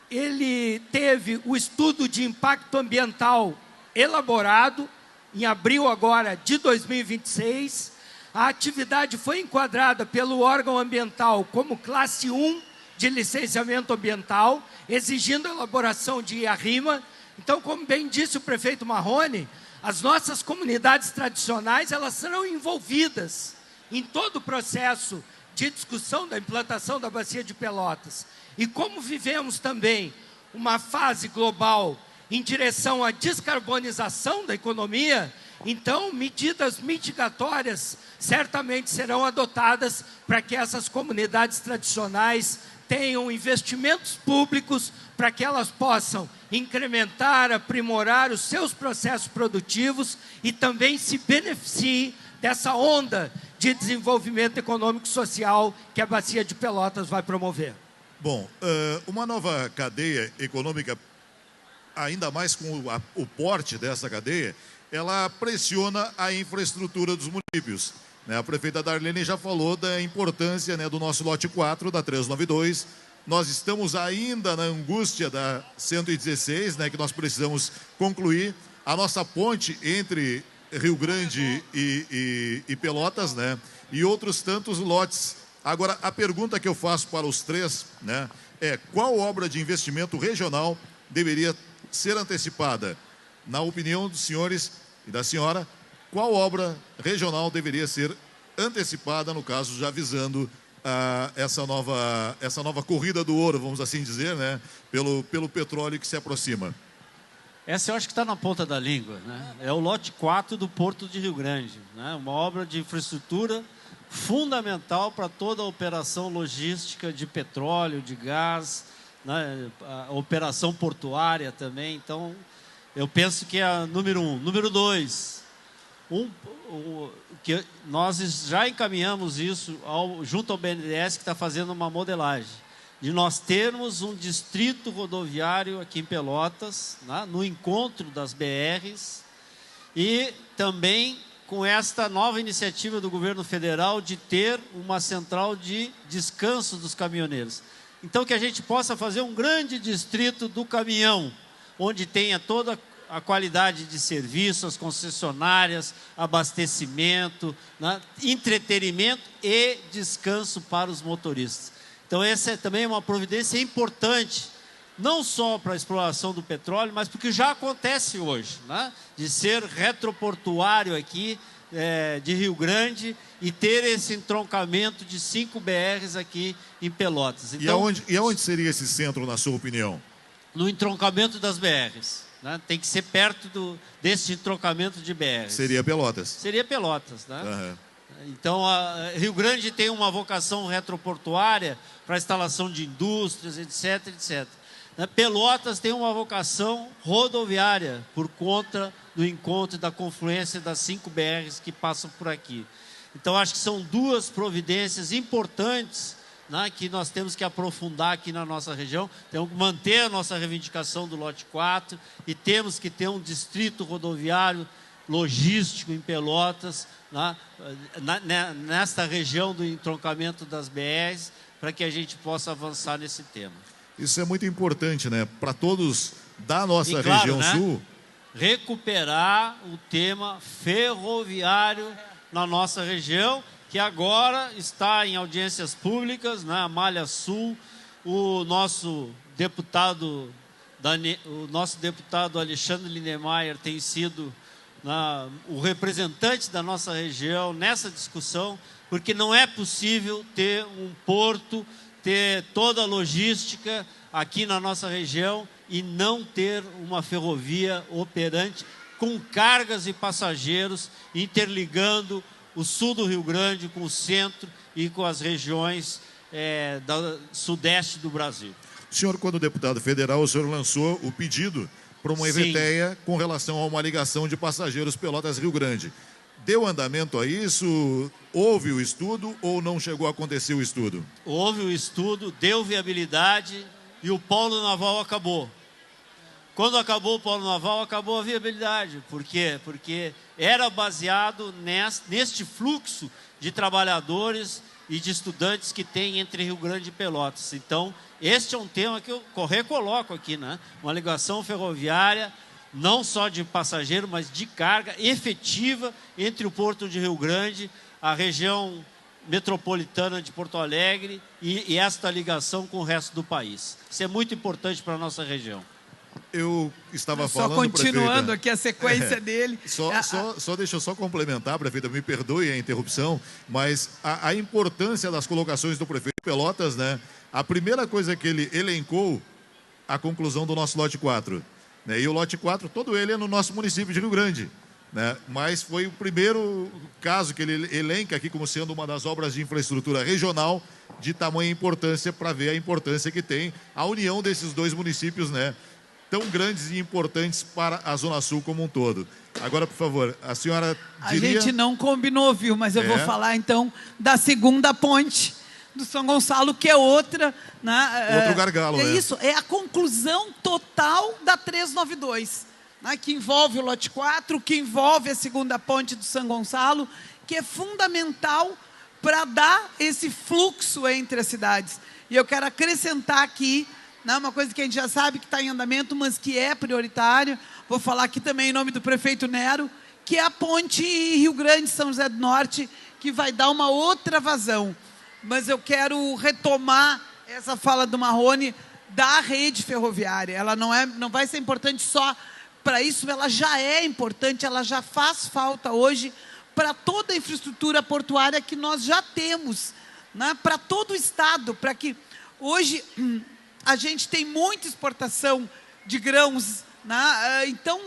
D: ele teve o estudo de impacto ambiental elaborado, em abril agora de 2026. A atividade foi enquadrada pelo órgão ambiental como classe 1 de licenciamento ambiental, exigindo a elaboração de IARIMA. Então, como bem disse o prefeito Marrone, as nossas comunidades tradicionais, elas serão envolvidas em todo o processo de discussão da implantação da Bacia de Pelotas. E como vivemos também uma fase global em direção à descarbonização da economia, então medidas mitigatórias certamente serão adotadas para que essas comunidades tradicionais tenham investimentos públicos para que elas possam incrementar, aprimorar os seus processos produtivos e também se beneficiem dessa onda de desenvolvimento econômico e social que a Bacia de Pelotas vai promover.
A: Bom, uma nova cadeia econômica, ainda mais com o porte dessa cadeia, ela pressiona a infraestrutura dos municípios. A prefeita Darlene já falou da importância, do nosso lote 4, da 392. Nós estamos ainda na angústia da 116, que nós precisamos concluir. A nossa ponte entre Rio Grande e Pelotas, e outros tantos lotes. Agora, a pergunta que eu faço para os três, é qual obra de investimento regional deveria ser antecipada? Na opinião dos senhores e da senhora, qual obra regional deveria ser antecipada, no caso, já visando essa nova corrida do ouro, vamos assim dizer, pelo petróleo que se aproxima?
B: Essa eu acho que está na ponta da língua, É o lote 4 do Porto de Rio Grande, Uma obra de infraestrutura fundamental para toda a operação logística de petróleo, de gás, a operação portuária também. Então, eu penso que é a número 1. Número 2, que nós já encaminhamos isso junto ao BNDES, que está fazendo uma modelagem, de nós termos um distrito rodoviário aqui em Pelotas, no encontro das BRs, e também com esta nova iniciativa do governo federal de ter uma central de descanso dos caminhoneiros. Então, que a gente possa fazer um grande distrito do caminhão, onde tenha toda a qualidade de serviço, as concessionárias, abastecimento, entretenimento e descanso para os motoristas. Então, essa é também uma providência importante, não só para a exploração do petróleo, mas porque já acontece hoje, de ser retroportuário aqui de Rio Grande e ter esse entroncamento de 5 BRs aqui em Pelotas. Então,
A: e aonde seria esse centro, na sua opinião?
B: No entroncamento das BRs. Tem que ser perto desse entroncamento de BRs.
A: Seria Pelotas.
B: Seria Pelotas,
A: Uhum.
B: Então, Rio Grande tem uma vocação retroportuária para a instalação de indústrias, etc, etc. Pelotas tem uma vocação rodoviária por conta do encontro e da confluência das 5 BRs que passam por aqui. Então, acho que são duas providências importantes, que nós temos que aprofundar aqui na nossa região. Temos que manter a nossa reivindicação do lote 4 e temos que ter um distrito rodoviário logístico em Pelotas, nesta região do entroncamento das BRs, para que a gente possa avançar nesse tema.
A: Isso é muito importante, para todos da nossa
B: e, claro,
A: região sul.
B: Recuperar o tema ferroviário na nossa região, que agora está em audiências públicas, a Malha Sul. O nosso deputado Alexandre Lindemeyer tem sido o representante da nossa região nessa discussão, porque não é possível ter um porto, ter toda a logística aqui na nossa região e não ter uma ferrovia operante com cargas e passageiros, interligando o sul do Rio Grande com o centro e com as regiões sudeste do Brasil.
A: O senhor, quando deputado federal, o senhor lançou o pedido para uma EVTEA com relação a uma ligação de passageiros Pelotas-Rio Grande. Deu andamento a isso? Houve o estudo ou não chegou a acontecer o estudo?
B: Houve o estudo, deu viabilidade e o polo naval acabou. Quando acabou o polo naval, acabou a viabilidade. Por quê? Porque era baseado neste fluxo de trabalhadores e de estudantes que tem entre Rio Grande e Pelotas. Então, este é um tema que eu recoloco aqui, né? Uma ligação ferroviária, não só de passageiro, mas de carga efetiva entre o Porto de Rio Grande, a região metropolitana de Porto Alegre e esta ligação com o resto do país. Isso é muito importante para a nossa região.
A: Eu estava falando,
C: só continuando,
A: prefeita,
C: aqui a sequência dele.
A: Deixa eu só complementar, prefeita, me perdoe a interrupção, mas a importância das colocações do prefeito de Pelotas, né? A primeira coisa que ele elencou, a conclusão do nosso lote 4. Né? E o lote 4, todo ele é no nosso município de Rio Grande. Né? Mas foi o primeiro caso que ele elenca aqui como sendo uma das obras de infraestrutura regional de tamanha importância, para ver a importância que tem a união desses dois municípios, né? Tão grandes e importantes para a Zona Sul como um todo. Agora, por favor, a senhora diria...
C: A gente não combinou, viu? Mas eu vou falar, então, da segunda ponte do São Gonçalo, que é outra... Né?
A: Outro gargalo,
C: é isso, é a conclusão total da 392, né? Que envolve o lote 4, que envolve a segunda ponte do São Gonçalo, que é fundamental para dar esse fluxo entre as cidades. E eu quero acrescentar aqui, né, uma coisa que a gente já sabe que está em andamento, mas que é prioritária. Vou falar aqui também em nome do prefeito Nero, que é a ponte Rio Grande-São José do Norte, que vai dar uma outra vazão. Mas eu quero retomar essa fala do Marrone da rede ferroviária. Ela não vai ser importante só para isso, ela já é importante, ela já faz falta hoje para toda a infraestrutura portuária que nós já temos, né, para todo o estado, para que hoje... A gente tem muita exportação de grãos, né? Então,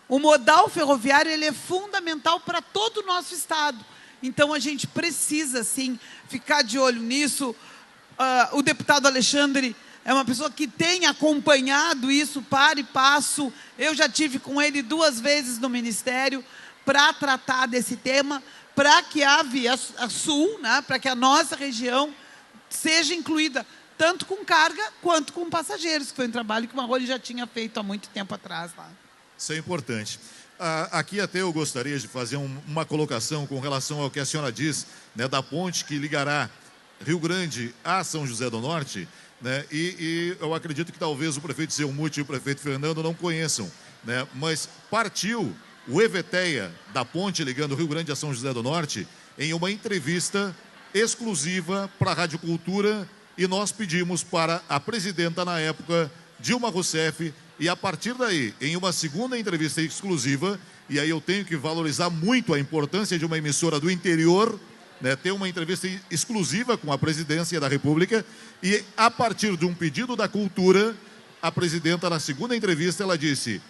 C: o modal ferroviário ele é fundamental para todo o nosso estado. Então, a gente precisa, sim, ficar de olho nisso. O deputado Alexandre é uma pessoa que tem acompanhado isso para e passo. Eu já tive com ele 2 vezes no Ministério para tratar desse tema, para que a Via Sul, né, para que a nossa região seja incluída tanto com carga quanto com passageiros, que foi um trabalho que o Marrone já tinha feito há muito tempo atrás lá.
A: Isso é importante. Aqui até eu gostaria de fazer uma colocação com relação ao que a senhora diz, né, da ponte que ligará Rio Grande a São José do Norte, né, e eu acredito que talvez o prefeito Zelmuth e o prefeito Fernando não conheçam, né, mas partiu o EVTEA da ponte ligando Rio Grande a São José do Norte em uma entrevista exclusiva para a Rádio Cultura. E nós pedimos para a presidenta, na época, Dilma Rousseff, e a partir daí, em uma segunda entrevista exclusiva, e aí eu tenho que valorizar muito a importância de uma emissora do interior, né, ter uma entrevista exclusiva com a presidência da República, e a partir de um pedido da Cultura, a presidenta, na segunda entrevista, ela disse: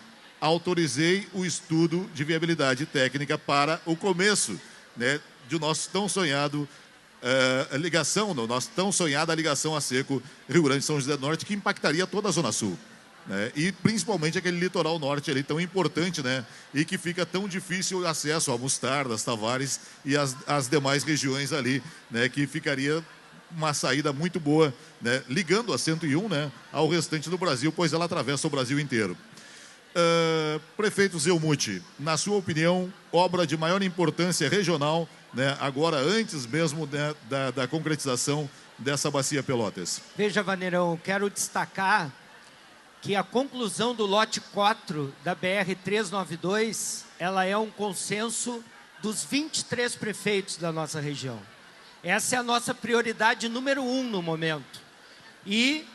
A: autorizei o estudo de viabilidade técnica para o começo, né, de nosso tão sonhado ligação, nossa tão sonhada ligação a seco Rio Grande São José do Norte, que impactaria toda a Zona Sul, né? E principalmente aquele litoral norte ali tão importante, né? E que fica tão difícil o acesso a Mostardas, Tavares e as demais regiões ali, né? Que ficaria uma saída muito boa, né? Ligando a 101, né, ao restante do Brasil, pois ela atravessa o Brasil inteiro. Prefeito Zelmuth, na sua opinião, obra de maior importância regional, né, agora antes mesmo, né, da concretização dessa bacia Pelotas?
D: Veja, Vaneirão, quero destacar que a conclusão do lote 4 da BR-392, ela é um consenso dos 23 prefeitos da nossa região. Essa é a nossa prioridade número 1 no momento. E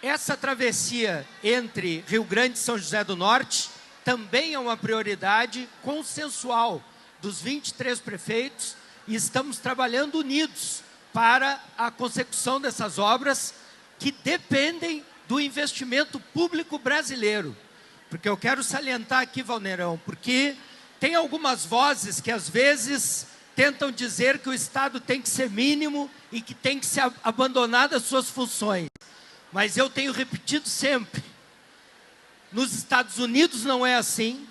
D: essa travessia entre Rio Grande e São José do Norte também é uma prioridade consensual dos 23 prefeitos, e estamos trabalhando unidos para a consecução dessas obras que dependem do investimento público brasileiro. Porque eu quero salientar aqui, Valneirão, porque tem algumas vozes que às vezes tentam dizer que o Estado tem que ser mínimo e que tem que ser abandonado as suas funções. Mas eu tenho repetido sempre, nos Estados Unidos não é assim,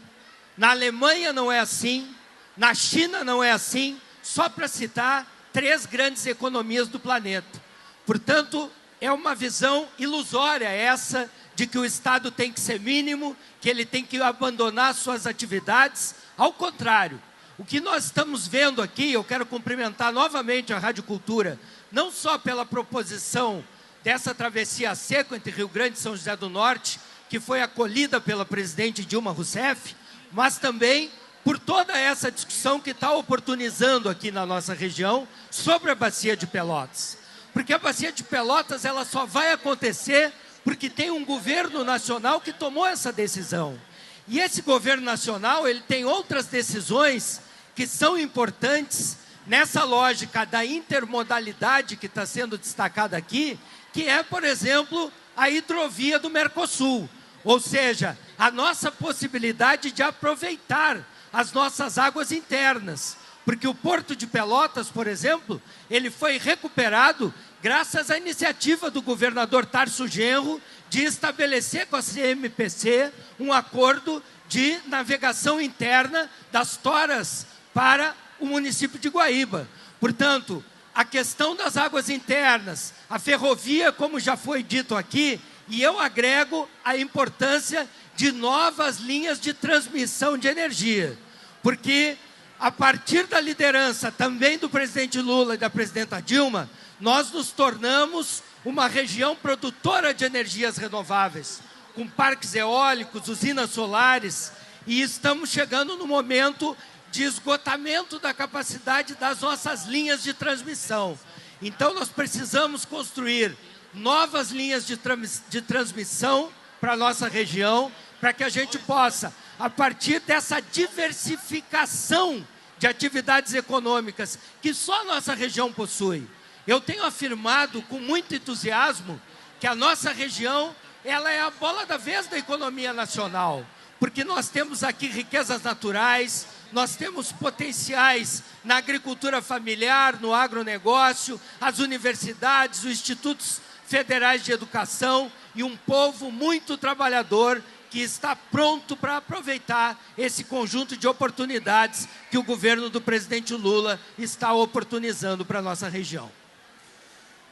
D: na Alemanha não é assim, na China não é assim, só para citar 3 grandes economias do planeta. Portanto, é uma visão ilusória essa de que o Estado tem que ser mínimo, que ele tem que abandonar suas atividades. Ao contrário, o que nós estamos vendo aqui, eu quero cumprimentar novamente a Rádio Cultura, não só pela proposição dessa travessia a seco entre Rio Grande e São José do Norte, que foi acolhida pela presidente Dilma Rousseff, mas também por toda essa discussão que está oportunizando aqui na nossa região sobre a Bacia de Pelotas. Porque a Bacia de Pelotas ela só vai acontecer porque tem um governo nacional que tomou essa decisão. E esse governo nacional ele tem outras decisões que são importantes nessa lógica da intermodalidade que está sendo destacada aqui, que é, por exemplo, a hidrovia do Mercosul, ou seja, a nossa possibilidade de aproveitar as nossas águas internas, porque o Porto de Pelotas, por exemplo, ele foi recuperado graças à iniciativa do governador Tarso Genro de estabelecer com a CMPC um acordo de navegação interna das toras para o município de Guaíba. Portanto, a questão das águas internas, a ferrovia, como já foi dito aqui, e eu agrego a importância de novas linhas de transmissão de energia, porque a partir da liderança também do presidente Lula e da presidenta Dilma, nós nos tornamos uma região produtora de energias renováveis, com parques eólicos, usinas solares, e estamos chegando no momento de esgotamento da capacidade das nossas linhas de transmissão. Então, nós precisamos construir novas linhas de transmissão para a nossa região, para que a gente possa, a partir dessa diversificação de atividades econômicas que só a nossa região possui. Eu tenho afirmado com muito entusiasmo que a nossa região ela é a bola da vez da economia nacional, porque nós temos aqui riquezas naturais, nós temos potenciais na agricultura familiar, no agronegócio, as universidades, os institutos federais de educação e um povo muito trabalhador que está pronto para aproveitar esse conjunto de oportunidades que o governo do presidente Lula está oportunizando para a nossa região.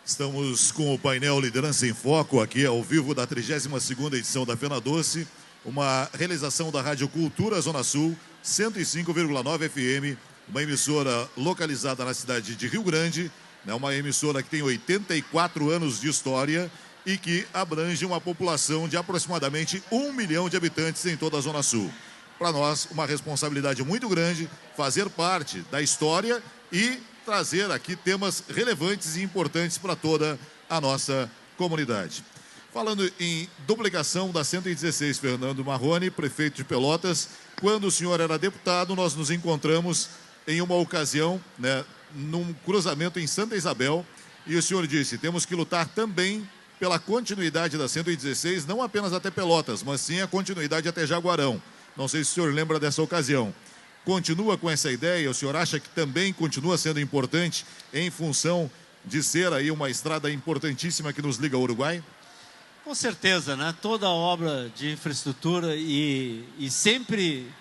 A: Estamos com o painel Liderança em Foco, aqui ao vivo da 32ª edição da Fena Doce, uma realização da Rádio Cultura Zona Sul, 105,9 FM, uma emissora localizada na cidade de Rio Grande, né, uma emissora que tem 84 anos de história e que abrange uma população de aproximadamente 1 milhão de habitantes em toda a Zona Sul. Para nós, uma responsabilidade muito grande fazer parte da história e trazer aqui temas relevantes e importantes para toda a nossa comunidade. Falando em duplicação da 116, Fernando Marrone, prefeito de Pelotas, quando o senhor era deputado, nós nos encontramos em uma ocasião, né, num cruzamento em Santa Isabel, e o senhor disse, temos que lutar também pela continuidade da 116, não apenas até Pelotas, mas sim a continuidade até Jaguarão. Não sei se o senhor lembra dessa ocasião. Continua com essa ideia? O senhor acha que também continua sendo importante em função de ser aí uma estrada importantíssima que nos liga ao Uruguai?
B: Com certeza, né? Toda obra de infraestrutura e sempre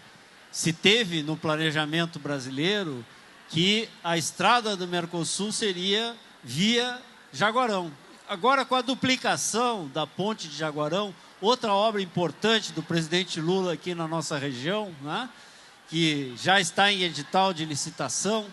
B: se teve no planejamento brasileiro que a estrada do Mercosul seria via Jaguarão. Agora, com a duplicação da ponte de Jaguarão, outra obra importante do presidente Lula aqui na nossa região, né, que já está em edital de licitação,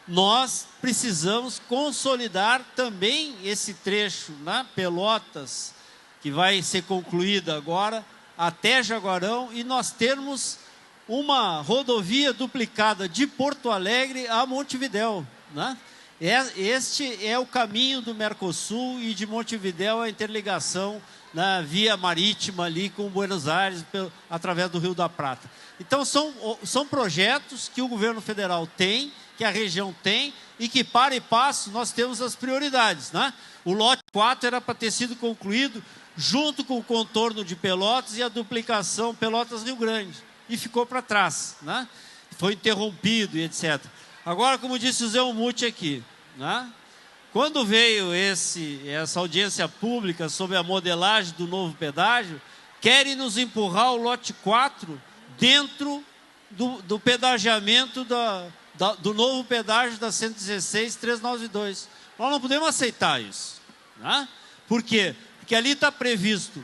B: nós precisamos consolidar também esse trecho na Pelotas, que vai ser concluída agora, até Jaguarão, e nós termos uma rodovia duplicada de Porto Alegre a Montevidéu, né? Este é o caminho do Mercosul e de Montevidéu a interligação na via marítima ali com Buenos Aires, através do Rio da Prata. Então são projetos que o governo federal tem, que a região tem e que para e passo nós temos as prioridades, né? O lote 4 era para ter sido concluído junto com o contorno de Pelotas e a duplicação Pelotas-Rio Grande e ficou para trás, né? Foi interrompido e etc. Agora, como disse o Zé Muti aqui, né? Quando veio essa audiência pública sobre a modelagem do novo pedágio, querem nos empurrar o lote 4 dentro do pedagiamento do novo pedágio da 116.392. Nós não podemos aceitar isso, né? Por quê? Porque ali está previsto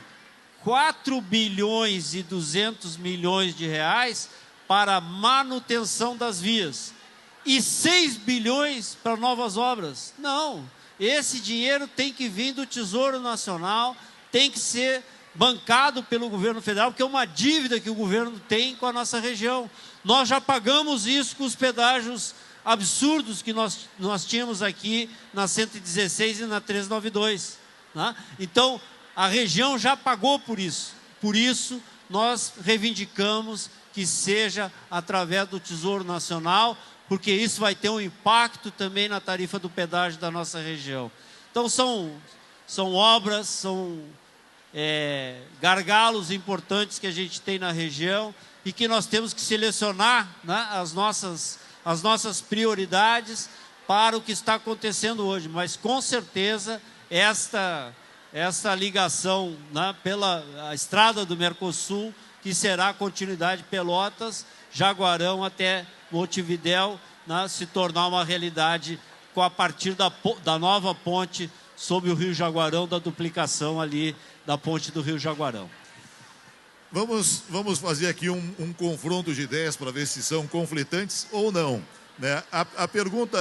B: 4 bilhões e 200 milhões de reais para manutenção das vias e 6 bilhões para novas obras. Não, esse dinheiro tem que vir do Tesouro Nacional, tem que ser bancado pelo governo federal, porque é uma dívida que o governo tem com a nossa região. Nós já pagamos isso com os pedágios absurdos que nós tínhamos aqui na 116 e na 392. Né? Então, a região já pagou por isso. Por isso, nós reivindicamos que seja através do Tesouro Nacional, porque isso vai ter um impacto também na tarifa do pedágio da nossa região. Então, são obras, são gargalos importantes que a gente tem na região e que nós temos que selecionar, né, as nossas prioridades para o que está acontecendo hoje. Mas, com certeza, essa ligação, né, pela estrada do Mercosul, que será a continuidade Pelotas, Jaguarão até Montevidéu, né, se tornar uma realidade a partir da nova ponte sobre o Rio Jaguarão, da duplicação ali da ponte do Rio Jaguarão.
A: Vamos fazer aqui um confronto de ideias para ver se são conflitantes ou não. Né? A pergunta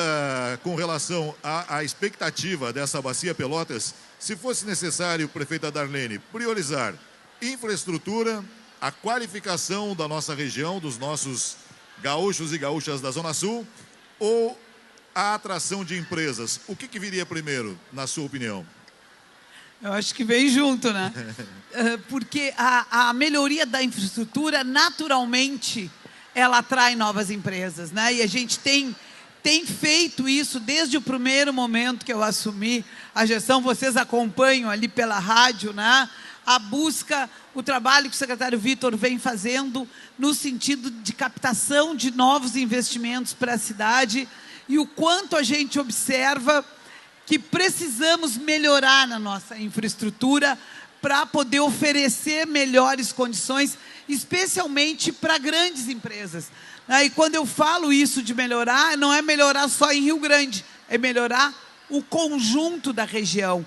A: com relação à expectativa dessa bacia Pelotas, se fosse necessário, prefeita Darlene, priorizar infraestrutura, a qualificação da nossa região, dos nossos gaúchos e gaúchas da Zona Sul, ou a atração de empresas, o que viria primeiro, na sua opinião?
C: Eu acho que vem junto, né? Porque a melhoria da infraestrutura, naturalmente, ela atrai novas empresas, né? E a gente tem feito isso desde o primeiro momento que eu assumi a gestão. Vocês acompanham ali pela rádio, né? A busca, o trabalho que o secretário Vitor vem fazendo no sentido de captação de novos investimentos para a cidade e o quanto a gente observa que precisamos melhorar na nossa infraestrutura para poder oferecer melhores condições, especialmente para grandes empresas. E quando eu falo isso de melhorar, não é melhorar só em Rio Grande, é melhorar o conjunto da região.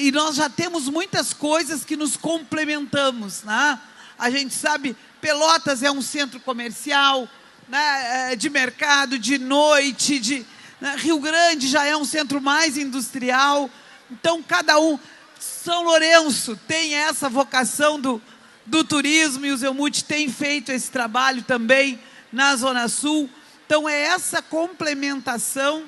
C: E nós já temos muitas coisas que nos complementamos, né? A gente sabe, Pelotas é um centro comercial, né, de mercado, de noite, Rio Grande já é um centro mais industrial. Então, cada um... São Lourenço tem essa vocação do turismo e o Zelmut tem feito esse trabalho também na Zona Sul. Então, é essa complementação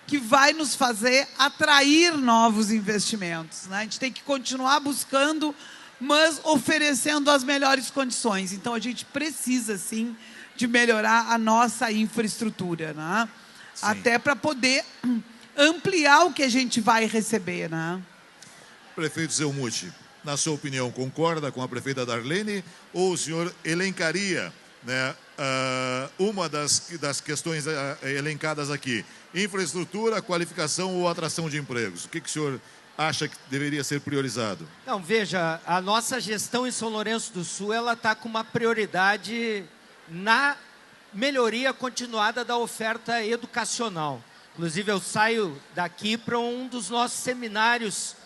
C: que vai nos fazer atrair novos investimentos, né? A gente tem que continuar buscando, mas oferecendo as melhores condições. Então, a gente precisa, sim, de melhorar a nossa infraestrutura, né? Até para poder ampliar o que a gente vai receber, né?
A: Prefeito Zelmut, na sua opinião, concorda com a prefeita Darlene ou o senhor elencaria, né, uma das questões elencadas aqui? Infraestrutura, qualificação ou atração de empregos? O que o senhor acha que deveria ser priorizado?
D: Não, veja, a nossa gestão em São Lourenço do Sul, ela está com uma prioridade na melhoria continuada da oferta educacional. Inclusive, eu saio daqui para um dos nossos seminários,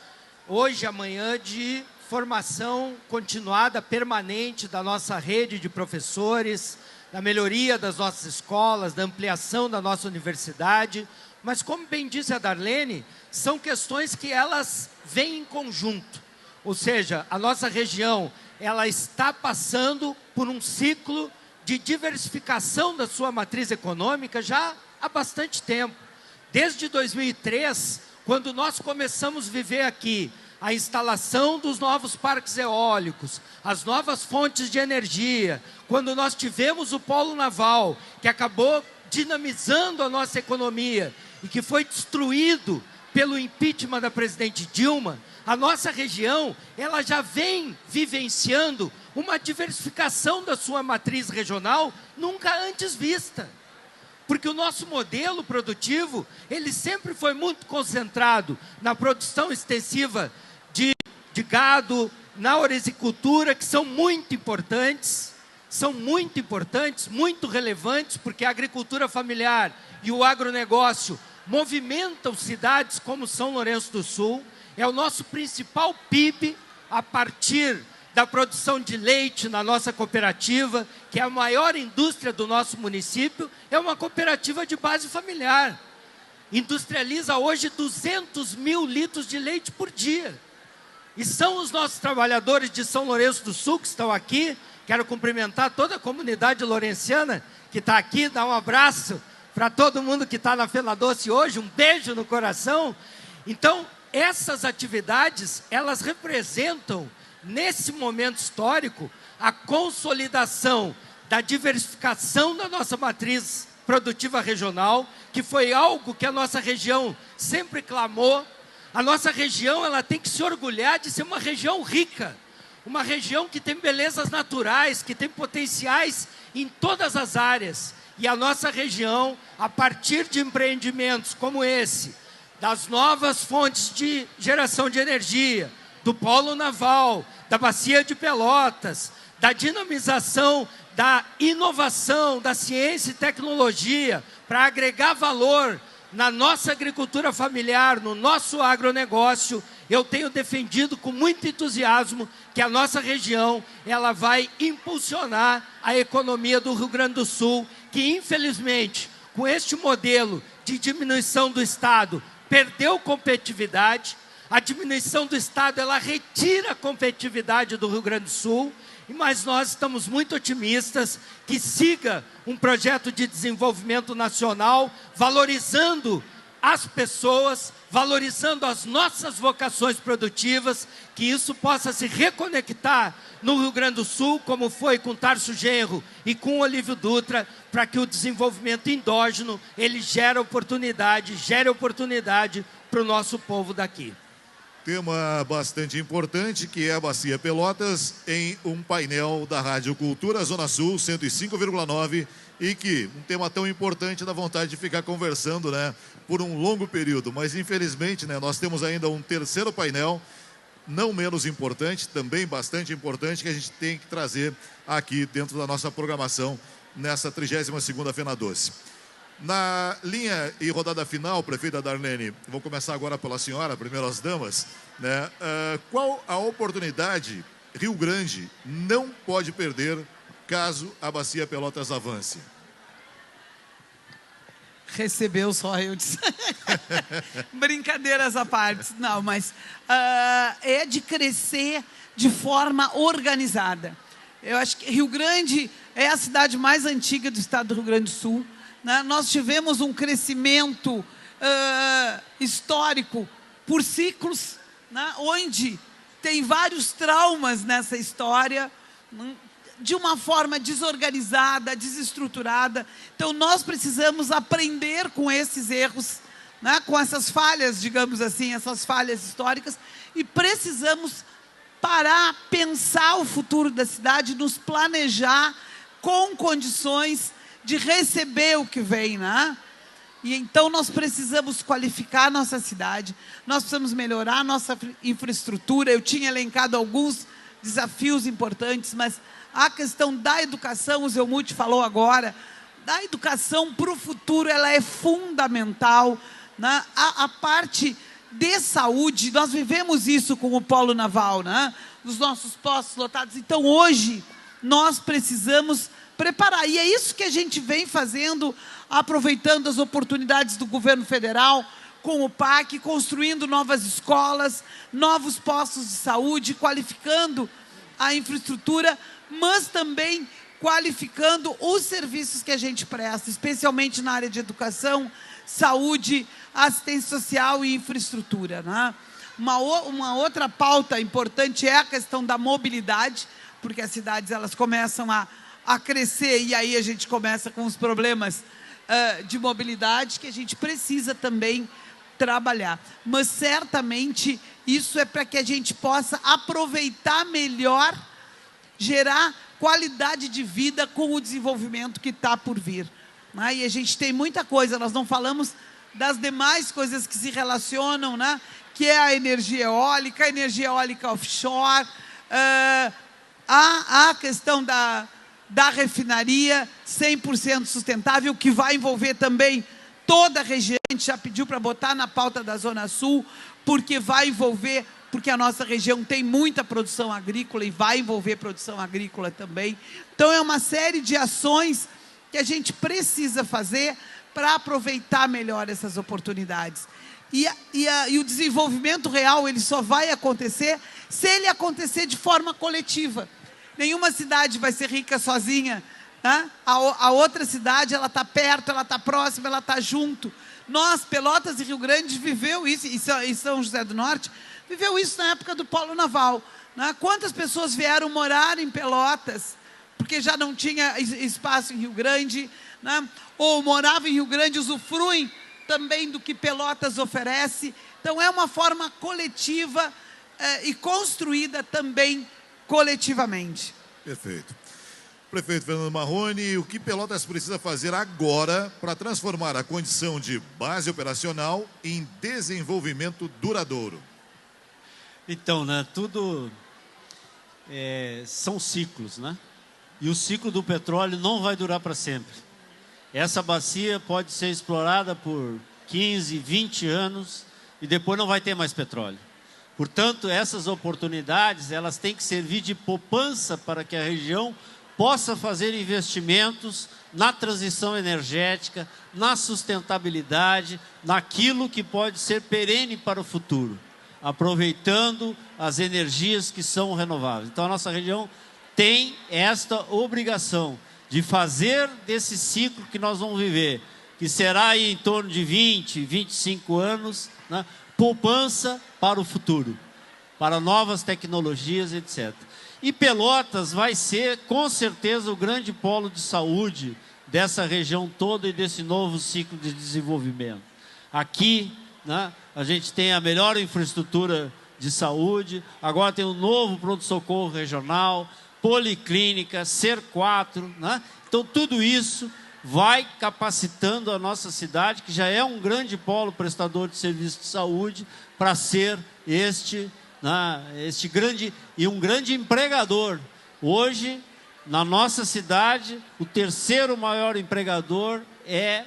D: hoje, amanhã, de formação continuada, permanente da nossa rede de professores, da melhoria das nossas escolas, da ampliação da nossa universidade. Mas, como bem disse a Darlene, são questões que elas vêm em conjunto. Ou seja, a nossa região, ela está passando por um ciclo de diversificação da sua matriz econômica já há bastante tempo. Desde 2003, quando nós começamos a viver aqui a instalação dos novos parques eólicos, as novas fontes de energia, quando nós tivemos o polo naval, que acabou dinamizando a nossa economia e que foi destruído pelo impeachment da presidente Dilma, a nossa região, ela já vem vivenciando uma diversificação da sua matriz regional nunca antes vista. Porque o nosso modelo produtivo, ele sempre foi muito concentrado na produção extensiva de gado, na oresicultura, que são muito importantes, muito relevantes, porque a agricultura familiar e o agronegócio movimentam cidades como São Lourenço do Sul. É o nosso principal PIB a partir da produção de leite na nossa cooperativa, que é a maior indústria do nosso município, é uma cooperativa de base familiar. Industrializa hoje 200 mil litros de leite por dia. E são os nossos trabalhadores de São Lourenço do Sul que estão aqui. Quero cumprimentar toda a comunidade lourenciana que está aqui, dar um abraço para todo mundo que está na Fena Doce hoje, um beijo no coração. Então, essas atividades, elas representam, nesse momento histórico, a consolidação da diversificação da nossa matriz produtiva regional, que foi algo que a nossa região sempre clamou. A nossa região, ela tem que se orgulhar de ser uma região rica, uma região que tem belezas naturais, que tem potenciais em todas as áreas. E a nossa região, a partir de empreendimentos como esse, das novas fontes de geração de energia, do polo naval, da bacia de Pelotas, da dinamização, da inovação, da ciência e tecnologia, para agregar valor na nossa agricultura familiar, no nosso agronegócio, eu tenho defendido com muito entusiasmo que a nossa região, ela vai impulsionar a economia do Rio Grande do Sul, que infelizmente, com este modelo de diminuição do Estado, perdeu competitividade. A diminuição do Estado, ela retira a competitividade do Rio Grande do Sul, mas nós estamos muito otimistas que siga um projeto de desenvolvimento nacional, valorizando as pessoas, valorizando as nossas vocações produtivas, que isso possa se reconectar no Rio Grande do Sul, como foi com Tarso Genro e com Olívio Dutra, para que o desenvolvimento endógeno, ele gere oportunidade para o nosso povo daqui.
A: Tema bastante importante, que é a Bacia Pelotas, em um painel da Rádio Cultura Zona Sul, 105,9, e que um tema tão importante dá vontade de ficar conversando, né, por um longo período, mas infelizmente, né, nós temos ainda um terceiro painel, não menos importante, também bastante importante, que a gente tem que trazer aqui dentro da nossa programação nessa 32ª Fena Doce. Na linha e rodada final, prefeita Darlene, vou começar agora pela senhora, primeiro as damas, né? Qual a oportunidade Rio Grande não pode perder caso a Bacia Pelotas avance?
C: Recebeu só eu disse. Brincadeiras à parte. Não, mas é de crescer de forma organizada. Eu acho que Rio Grande é a cidade mais antiga do estado do Rio Grande do Sul. Né? Nós tivemos um crescimento histórico por ciclos, né? Onde tem vários traumas nessa história, de uma forma desorganizada, desestruturada. Então, nós precisamos aprender com esses erros, né? Com essas falhas, digamos assim, essas falhas históricas, e precisamos parar, pensar o futuro da cidade, nos planejar com condições de receber o que vem, né? E então nós precisamos qualificar a nossa cidade, nós precisamos melhorar a nossa infraestrutura. Eu tinha elencado alguns desafios importantes, mas a questão da educação, o Zelmuth falou agora, da educação para o futuro, ela é fundamental, né? A parte de saúde, nós vivemos isso com o polo naval, né? Os nossos postos lotados. Então, hoje, nós precisamos preparar. E é isso que a gente vem fazendo, aproveitando as oportunidades do governo federal, com o PAC, construindo novas escolas, novos postos de saúde, qualificando a infraestrutura, mas também qualificando os serviços que a gente presta, especialmente na área de educação, saúde, assistência social e infraestrutura, né? Uma outra pauta importante é a questão da mobilidade, porque as cidades elas começam a crescer, e aí a gente começa com os problemas de mobilidade que a gente precisa também trabalhar. Mas certamente isso é para que a gente possa aproveitar melhor, gerar qualidade de vida com o desenvolvimento que está por vir, né? E a gente tem muita coisa, nós não falamos das demais coisas que se relacionam, né? Que é a energia eólica offshore, a questão da refinaria 100% sustentável, que vai envolver também toda a região. A gente já pediu para botar na pauta da Zona Sul, porque vai envolver porque a nossa região tem muita produção agrícola e vai envolver produção agrícola também. Então, é uma série de ações que a gente precisa fazer para aproveitar melhor essas oportunidades. E o desenvolvimento real, ele só vai acontecer se ele acontecer de forma coletiva. Nenhuma cidade vai ser rica sozinha, né? A outra cidade, ela está perto, ela está próxima, ela está junto. Nós, Pelotas e Rio Grande, viveu isso, e São José do Norte, viveu isso na época do Polo Naval, né? Quantas pessoas vieram morar em Pelotas, porque já não tinha espaço em Rio Grande, né? Ou moravam em Rio Grande, usufruem também do que Pelotas oferece. Então, é uma forma coletiva e construída também coletivamente.
A: Perfeito. Prefeito Fernando Marrone, o que Pelotas precisa fazer agora para transformar a condição de base operacional em desenvolvimento duradouro?
B: Então, né, tudo são ciclos, né? E o ciclo do petróleo não vai durar para sempre. Essa bacia pode ser explorada por 15, 20 anos e depois não vai ter mais petróleo. Portanto, essas oportunidades, elas têm que servir de poupança para que a região possa fazer investimentos na transição energética, na sustentabilidade, naquilo que pode ser perene para o futuro, aproveitando as energias que são renováveis. Então, a nossa região tem esta obrigação de fazer desse ciclo que nós vamos viver, que será aí em torno de 20, 25 anos, né, poupança para o futuro, para novas tecnologias, etc. E Pelotas vai ser, com certeza, o grande polo de saúde dessa região toda e desse novo ciclo de desenvolvimento. Aqui, né, a gente tem a melhor infraestrutura de saúde, agora tem um novo pronto-socorro regional, policlínica, SER 4, né? Então tudo isso vai capacitando a nossa cidade, que já é um grande polo prestador de serviço de saúde, para ser este grande e um grande empregador. Hoje, na nossa cidade, o terceiro maior empregador é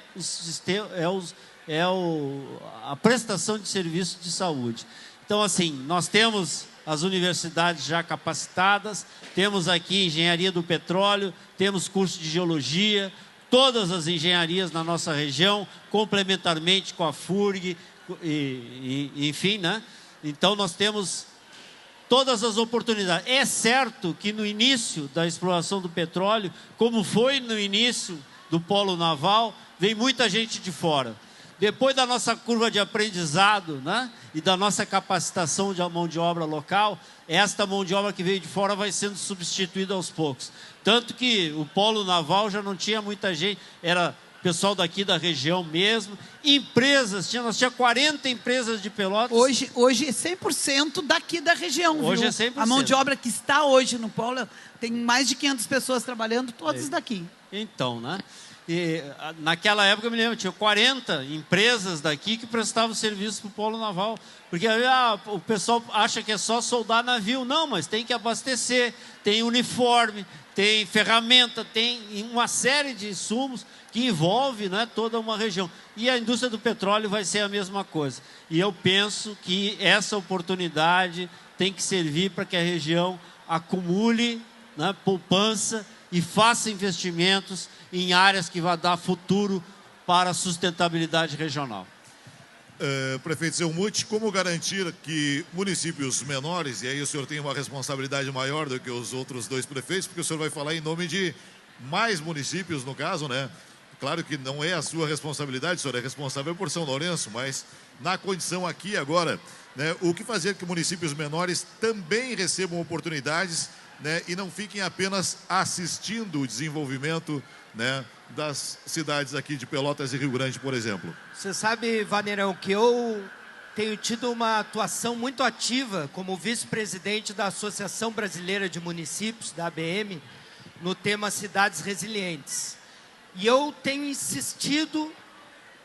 B: a prestação de serviço de saúde. Então, assim, nós temos as universidades já capacitadas, temos aqui engenharia do petróleo, temos curso de geologia, todas as engenharias na nossa região, complementarmente com a FURG, enfim, né? Então nós temos todas as oportunidades. É certo que no início da exploração do petróleo, como foi no início do polo naval, vem muita gente de fora. Depois da nossa curva de aprendizado, né, e da nossa capacitação de mão de obra local, esta mão de obra que veio de fora vai sendo substituída aos poucos. Tanto que o polo naval já não tinha muita gente, era pessoal daqui da região mesmo. Empresas, nós tínhamos 40 empresas de Pelotas.
C: Hoje é 100% daqui da região,
B: hoje
C: viu?
B: É 100%.
C: A mão de obra que está hoje no polo, tem mais de 500 pessoas trabalhando, todas daqui.
B: Então, né? E naquela época, eu me lembro, tinha 40 empresas daqui que prestavam serviço para o polo naval. Porque o pessoal acha que é só soldar navio. Não, mas tem que abastecer, tem uniforme, tem ferramenta, tem uma série de insumos que envolve, né, toda uma região. E a indústria do petróleo vai ser a mesma coisa. E eu penso que essa oportunidade tem que servir para que a região acumule, né, poupança e faça investimentos em áreas que vão dar futuro para a sustentabilidade regional.
A: Prefeito Zelmuth, como garantir que municípios menores, e aí o senhor tem uma responsabilidade maior do que os outros dois prefeitos, porque o senhor vai falar em nome de mais municípios, no caso, né? Claro que não é a sua responsabilidade, o senhor é responsável por São Lourenço, mas na condição aqui agora, né, o que fazer que municípios menores também recebam oportunidades, né, e não fiquem apenas assistindo o desenvolvimento, né, das cidades aqui de Pelotas e Rio Grande, por exemplo?
D: Você sabe, Vaneirão, que eu tenho tido uma atuação muito ativa como vice-presidente da Associação Brasileira de Municípios, da ABM, no tema Cidades Resilientes. E eu tenho insistido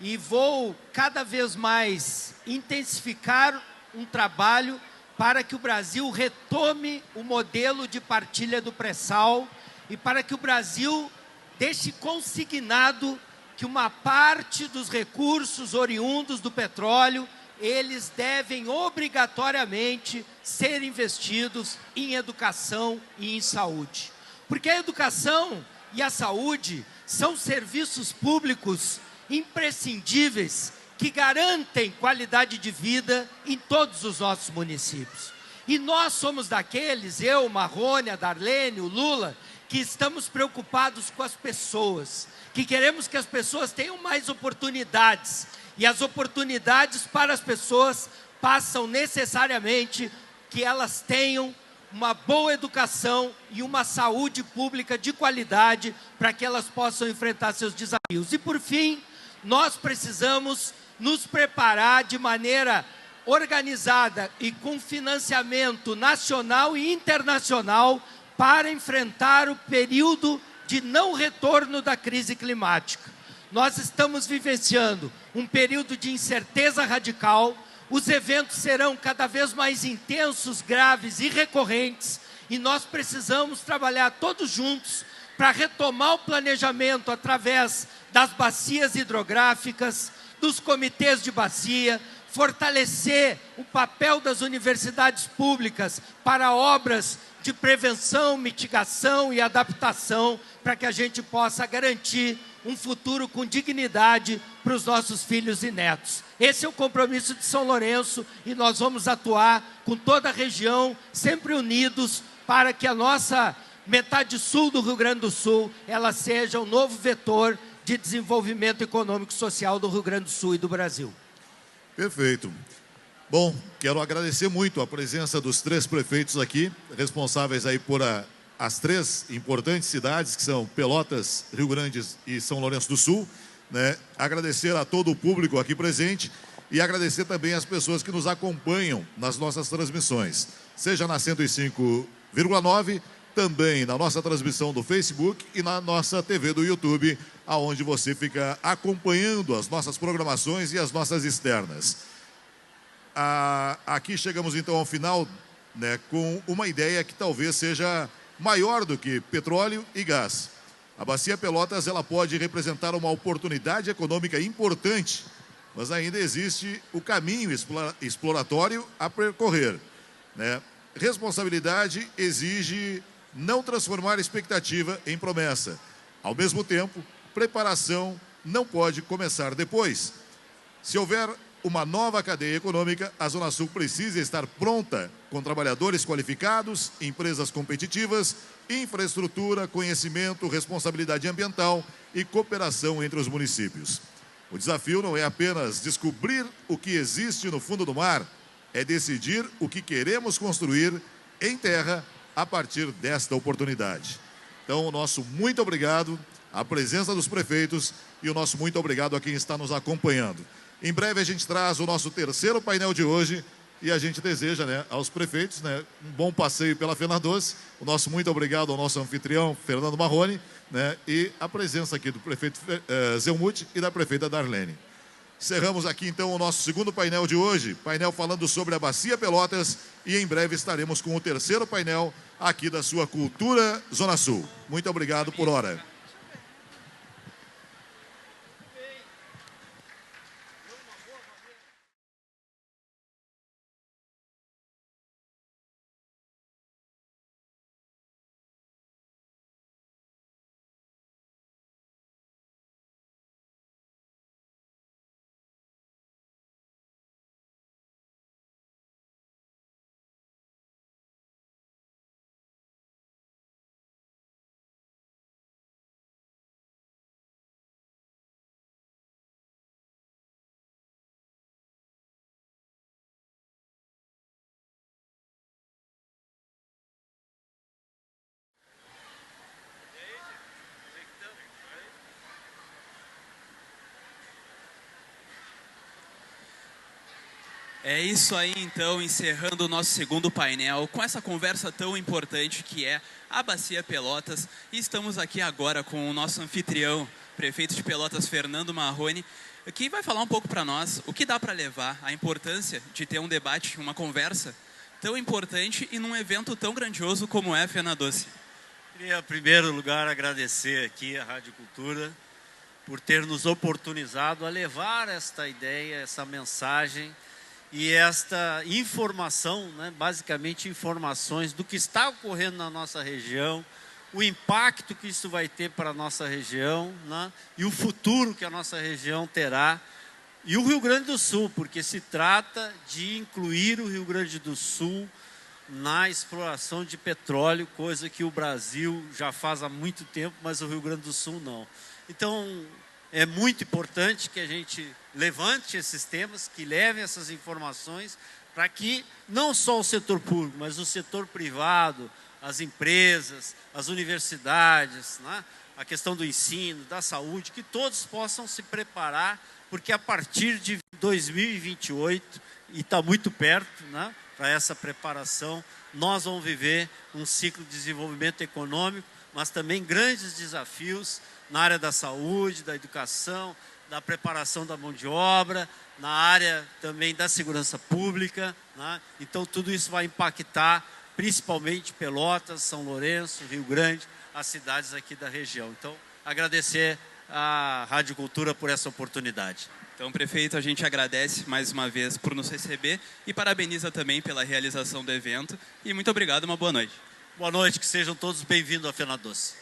D: e vou cada vez mais intensificar um trabalho para que o Brasil retome o modelo de partilha do pré-sal e para que o Brasil deixe consignado que uma parte dos recursos oriundos do petróleo eles devem obrigatoriamente ser investidos em educação e em saúde. Porque a educação e a saúde são serviços públicos imprescindíveis que garantem qualidade de vida em todos os nossos municípios. E nós somos daqueles, eu, Marrone, a Darlene, o Lula, que estamos preocupados com as pessoas, que queremos que as pessoas tenham mais oportunidades. E as oportunidades para as pessoas passam necessariamente que elas tenham uma boa educação e uma saúde pública de qualidade para que elas possam enfrentar seus desafios. E, por fim, nós precisamos nos preparar de maneira organizada e com financiamento nacional e internacional para enfrentar o período de não retorno da crise climática. Nós estamos vivenciando um período de incerteza radical, os eventos serão cada vez mais intensos, graves e recorrentes, e nós precisamos trabalhar todos juntos para retomar o planejamento através das bacias hidrográficas, dos comitês de bacia, fortalecer o papel das universidades públicas para obras de prevenção, mitigação e adaptação, para que a gente possa garantir um futuro com dignidade para os nossos filhos e netos. Esse é o compromisso de São Lourenço e nós vamos atuar com toda a região, sempre unidos, para que a nossa metade sul do Rio Grande do Sul, ela seja um novo vetor de desenvolvimento econômico e social do Rio Grande do Sul e do Brasil.
A: Perfeito. Bom, quero agradecer muito a presença dos 3 prefeitos aqui, responsáveis aí por as 3 importantes cidades, que são Pelotas, Rio Grande e São Lourenço do Sul, né? Agradecer a todo o público aqui presente e agradecer também as pessoas que nos acompanham nas nossas transmissões, seja na 105,9, também na nossa transmissão do Facebook e na nossa TV do YouTube, aonde você fica acompanhando as nossas programações e as nossas externas. Aqui chegamos então ao final, né, com uma ideia que talvez seja maior do que petróleo e gás. A Bacia Pelotas ela pode representar uma oportunidade econômica importante, mas ainda existe o caminho exploratório a percorrer, né? Responsabilidade exige não transformar expectativa em promessa. Ao mesmo tempo, preparação não pode começar depois. Se houver uma nova cadeia econômica, a Zona Sul precisa estar pronta com trabalhadores qualificados, empresas competitivas, infraestrutura, conhecimento, responsabilidade ambiental e cooperação entre os municípios. O desafio não é apenas descobrir o que existe no fundo do mar, é decidir o que queremos construir em terra a partir desta oportunidade. Então, o nosso muito obrigado à presença dos prefeitos e o nosso muito obrigado a quem está nos acompanhando. Em breve a gente traz o nosso 3º painel de hoje e a gente deseja, né, aos prefeitos, né, um bom passeio pela Fena Doce. O nosso muito obrigado ao nosso anfitrião, Fernando Marrone, né, e a presença aqui do prefeito Zelmuth e da prefeita Darlene. Encerramos aqui então o nosso 2º painel de hoje, painel falando sobre a Bacia Pelotas, e em breve estaremos com o 3º painel aqui da sua Cultura Zona Sul. Muito obrigado por hora.
E: É isso aí, então, encerrando o nosso 2º painel com essa conversa tão importante que é a Bacia Pelotas. E estamos aqui agora com o nosso anfitrião, prefeito de Pelotas, Fernando Marrone, que vai falar um pouco para nós o que dá para levar, a importância de ter um debate, uma conversa tão importante e num evento tão grandioso como é a Fena Doce.
B: Queria, em primeiro lugar, agradecer aqui a Rádio Cultura por ter nos oportunizado a levar esta ideia, essa mensagem e esta informação, né, basicamente informações do que está ocorrendo na nossa região, o impacto que isso vai ter para a nossa região, né, e o futuro que a nossa região terá, e o Rio Grande do Sul, porque se trata de incluir o Rio Grande do Sul na exploração de petróleo, coisa que o Brasil já faz há muito tempo, mas o Rio Grande do Sul não. Então, é muito importante que a gente levante esses temas, que levem essas informações, para que não só o setor público, mas o setor privado, as empresas, as universidades, né, a questão do ensino, da saúde, que todos possam se preparar, porque a partir de 2028, e está muito perto, né, para essa preparação, nós vamos viver um ciclo de desenvolvimento econômico, mas também grandes desafios na área da saúde, da educação, da preparação da mão de obra, na área também da segurança pública, né? Então tudo isso vai impactar principalmente Pelotas, São Lourenço, Rio Grande, as cidades aqui da região. Então, agradecer à Rádio Cultura por essa oportunidade.
E: Então, prefeito, a gente agradece mais uma vez por nos receber e parabeniza também pela realização do evento. E muito obrigado, uma boa noite.
B: Boa noite, que sejam todos bem-vindos à Fena Doce.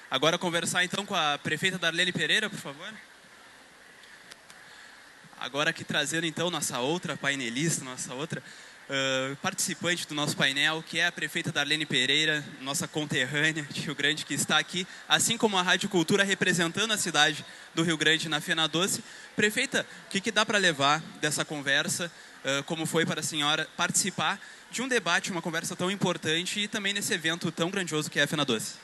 E: Agora conversar então com a prefeita Darlene Pereira, por favor. Agora aqui trazendo então nossa outra painelista, nossa outra participante do nosso painel, que é a prefeita Darlene Pereira, nossa conterrânea de Rio Grande, que está aqui, assim como a Rádio Cultura, representando a cidade do Rio Grande na Fena Doce. Prefeita, o que dá para levar dessa conversa, como foi para a senhora participar de um debate, uma conversa tão importante e também nesse evento tão grandioso que é a Fena Doce?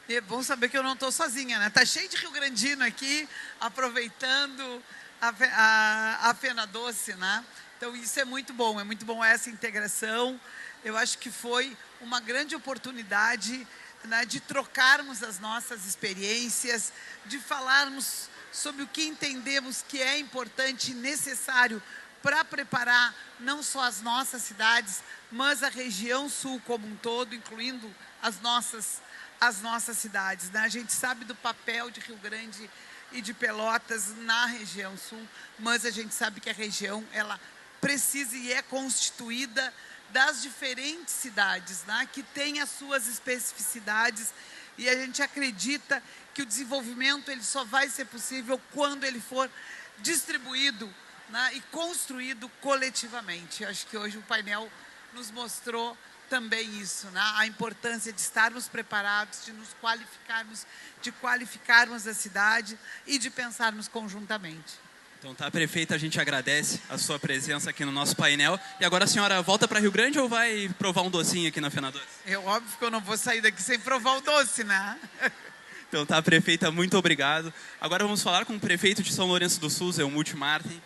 C: É bom saber que eu não estou sozinha, né? Tá cheio de rio-grandino aqui, aproveitando a Fena Doce, né? Então isso é muito bom essa integração. Eu acho que foi uma grande oportunidade, né, de trocarmos as nossas experiências, de falarmos sobre o que entendemos que é importante e necessário para preparar não só as nossas cidades, mas a região sul como um todo, incluindo as nossas cidades, né? A gente sabe do papel de Rio Grande e de Pelotas na região sul, mas a gente sabe que a região, ela precisa e é constituída das diferentes cidades, né, que têm as suas especificidades, e a gente acredita que o desenvolvimento ele só vai ser possível quando ele for distribuído, né, e construído coletivamente. Eu acho que hoje o painel nos mostrou também isso, né, a importância de estarmos preparados, de nos qualificarmos, de qualificarmos a cidade e de pensarmos conjuntamente.
E: Então tá, prefeita, a gente agradece a sua presença aqui no nosso painel. E agora a senhora volta para Rio Grande ou vai provar um docinho aqui na Fena Doce?
C: É óbvio que eu não vou sair daqui sem provar o doce, né?
E: Então tá, prefeita, muito obrigado. Agora vamos falar com o prefeito de São Lourenço do Sul, Zelmut Martin,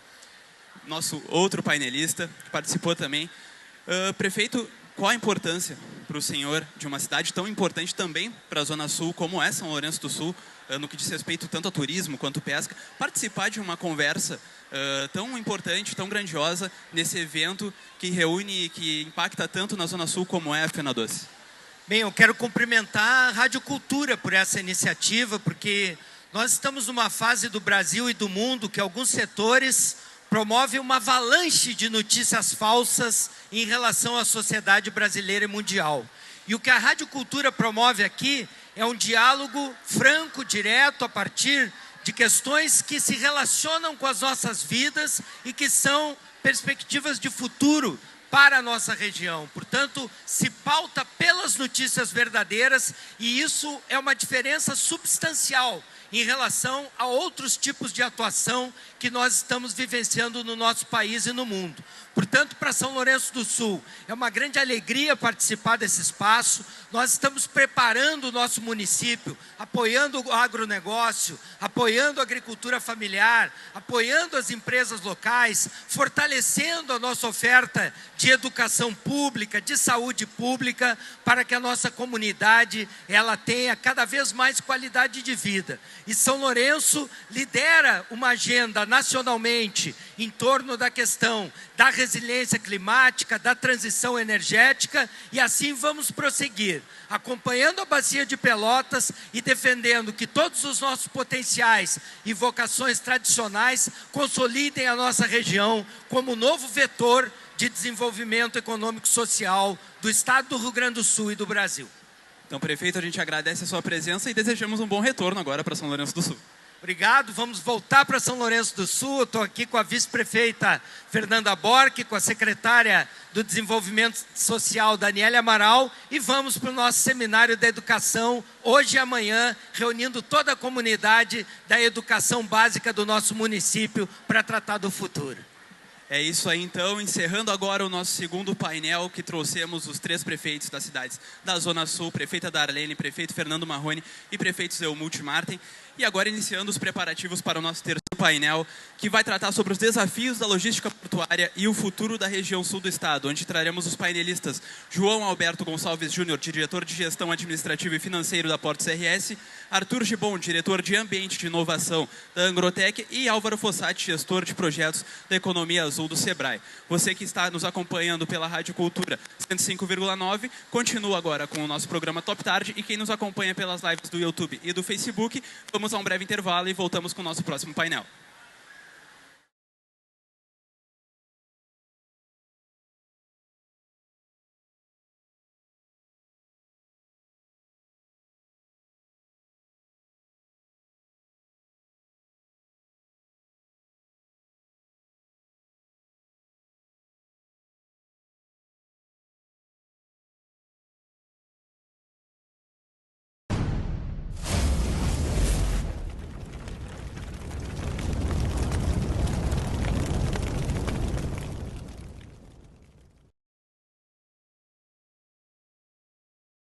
E: nosso outro painelista, que participou também. Prefeito, qual a importância para o senhor de uma cidade tão importante também para a Zona Sul, como é São Lourenço do Sul, no que diz respeito tanto a turismo quanto pesca, participar de uma conversa tão importante, tão grandiosa, nesse evento que reúne e que impacta tanto na Zona Sul como é a Fena Doce?
D: Bem, eu quero cumprimentar a Rádio Cultura por essa iniciativa, porque nós estamos numa fase do Brasil e do mundo que alguns setores promovem uma avalanche de notícias falsas em relação à sociedade brasileira e mundial. E o que a Rádio Cultura promove aqui é um diálogo franco, direto, a partir de questões que se relacionam com as nossas vidas e que são perspectivas de futuro para a nossa região. Portanto, se pauta pelas notícias verdadeiras, e isso é uma diferença substancial em relação a outros tipos de atuação que nós estamos vivenciando no nosso país e no mundo. Portanto, para São Lourenço do Sul, é uma grande alegria participar desse espaço. Nós estamos preparando o nosso município, apoiando o agronegócio, apoiando a agricultura familiar, apoiando as empresas locais, fortalecendo a nossa oferta de educação pública, de saúde pública, para que a nossa comunidade ela tenha cada vez mais qualidade de vida. E São Lourenço lidera uma agenda nacionalmente em torno da questão da resiliência climática, da transição energética, e assim vamos prosseguir, acompanhando a Bacia de Pelotas e defendendo que todos os nossos potenciais e vocações tradicionais consolidem a nossa região como novo vetor de desenvolvimento econômico e social do estado do Rio Grande do Sul e do Brasil.
E: Então, prefeito, a gente agradece a sua presença e desejamos um bom retorno agora para São Lourenço do Sul.
D: Obrigado, vamos voltar para São Lourenço do Sul. Eu estou aqui com a vice-prefeita Fernanda Borque, com a secretária do Desenvolvimento Social, Daniela Amaral, e vamos para o nosso seminário da educação, hoje e amanhã, reunindo toda a comunidade da educação básica do nosso município para tratar do futuro.
E: É isso aí, então, encerrando agora o nosso segundo painel, que trouxemos os 3 prefeitos das cidades da Zona Sul, prefeita Darlene, prefeito Fernando Marrone e prefeito Zelmut Marten. E agora iniciando os preparativos para o nosso terceiro painel, que vai tratar sobre os desafios da logística portuária e o futuro da região sul do estado, onde traremos os painelistas João Alberto Gonçalves Júnior, diretor de Gestão Administrativa e Financeiro da Portos RS, Arthur Gibon, diretor de Ambiente e Inovação da Angrotec, e Álvaro Fossati, gestor de projetos da Economia Azul do Sebrae. Você que está nos acompanhando pela Rádio Cultura 105,9, continua agora com o nosso programa Top Tarde, e quem nos acompanha pelas lives do YouTube e do Facebook, vamos a um breve intervalo e voltamos com o nosso próximo painel.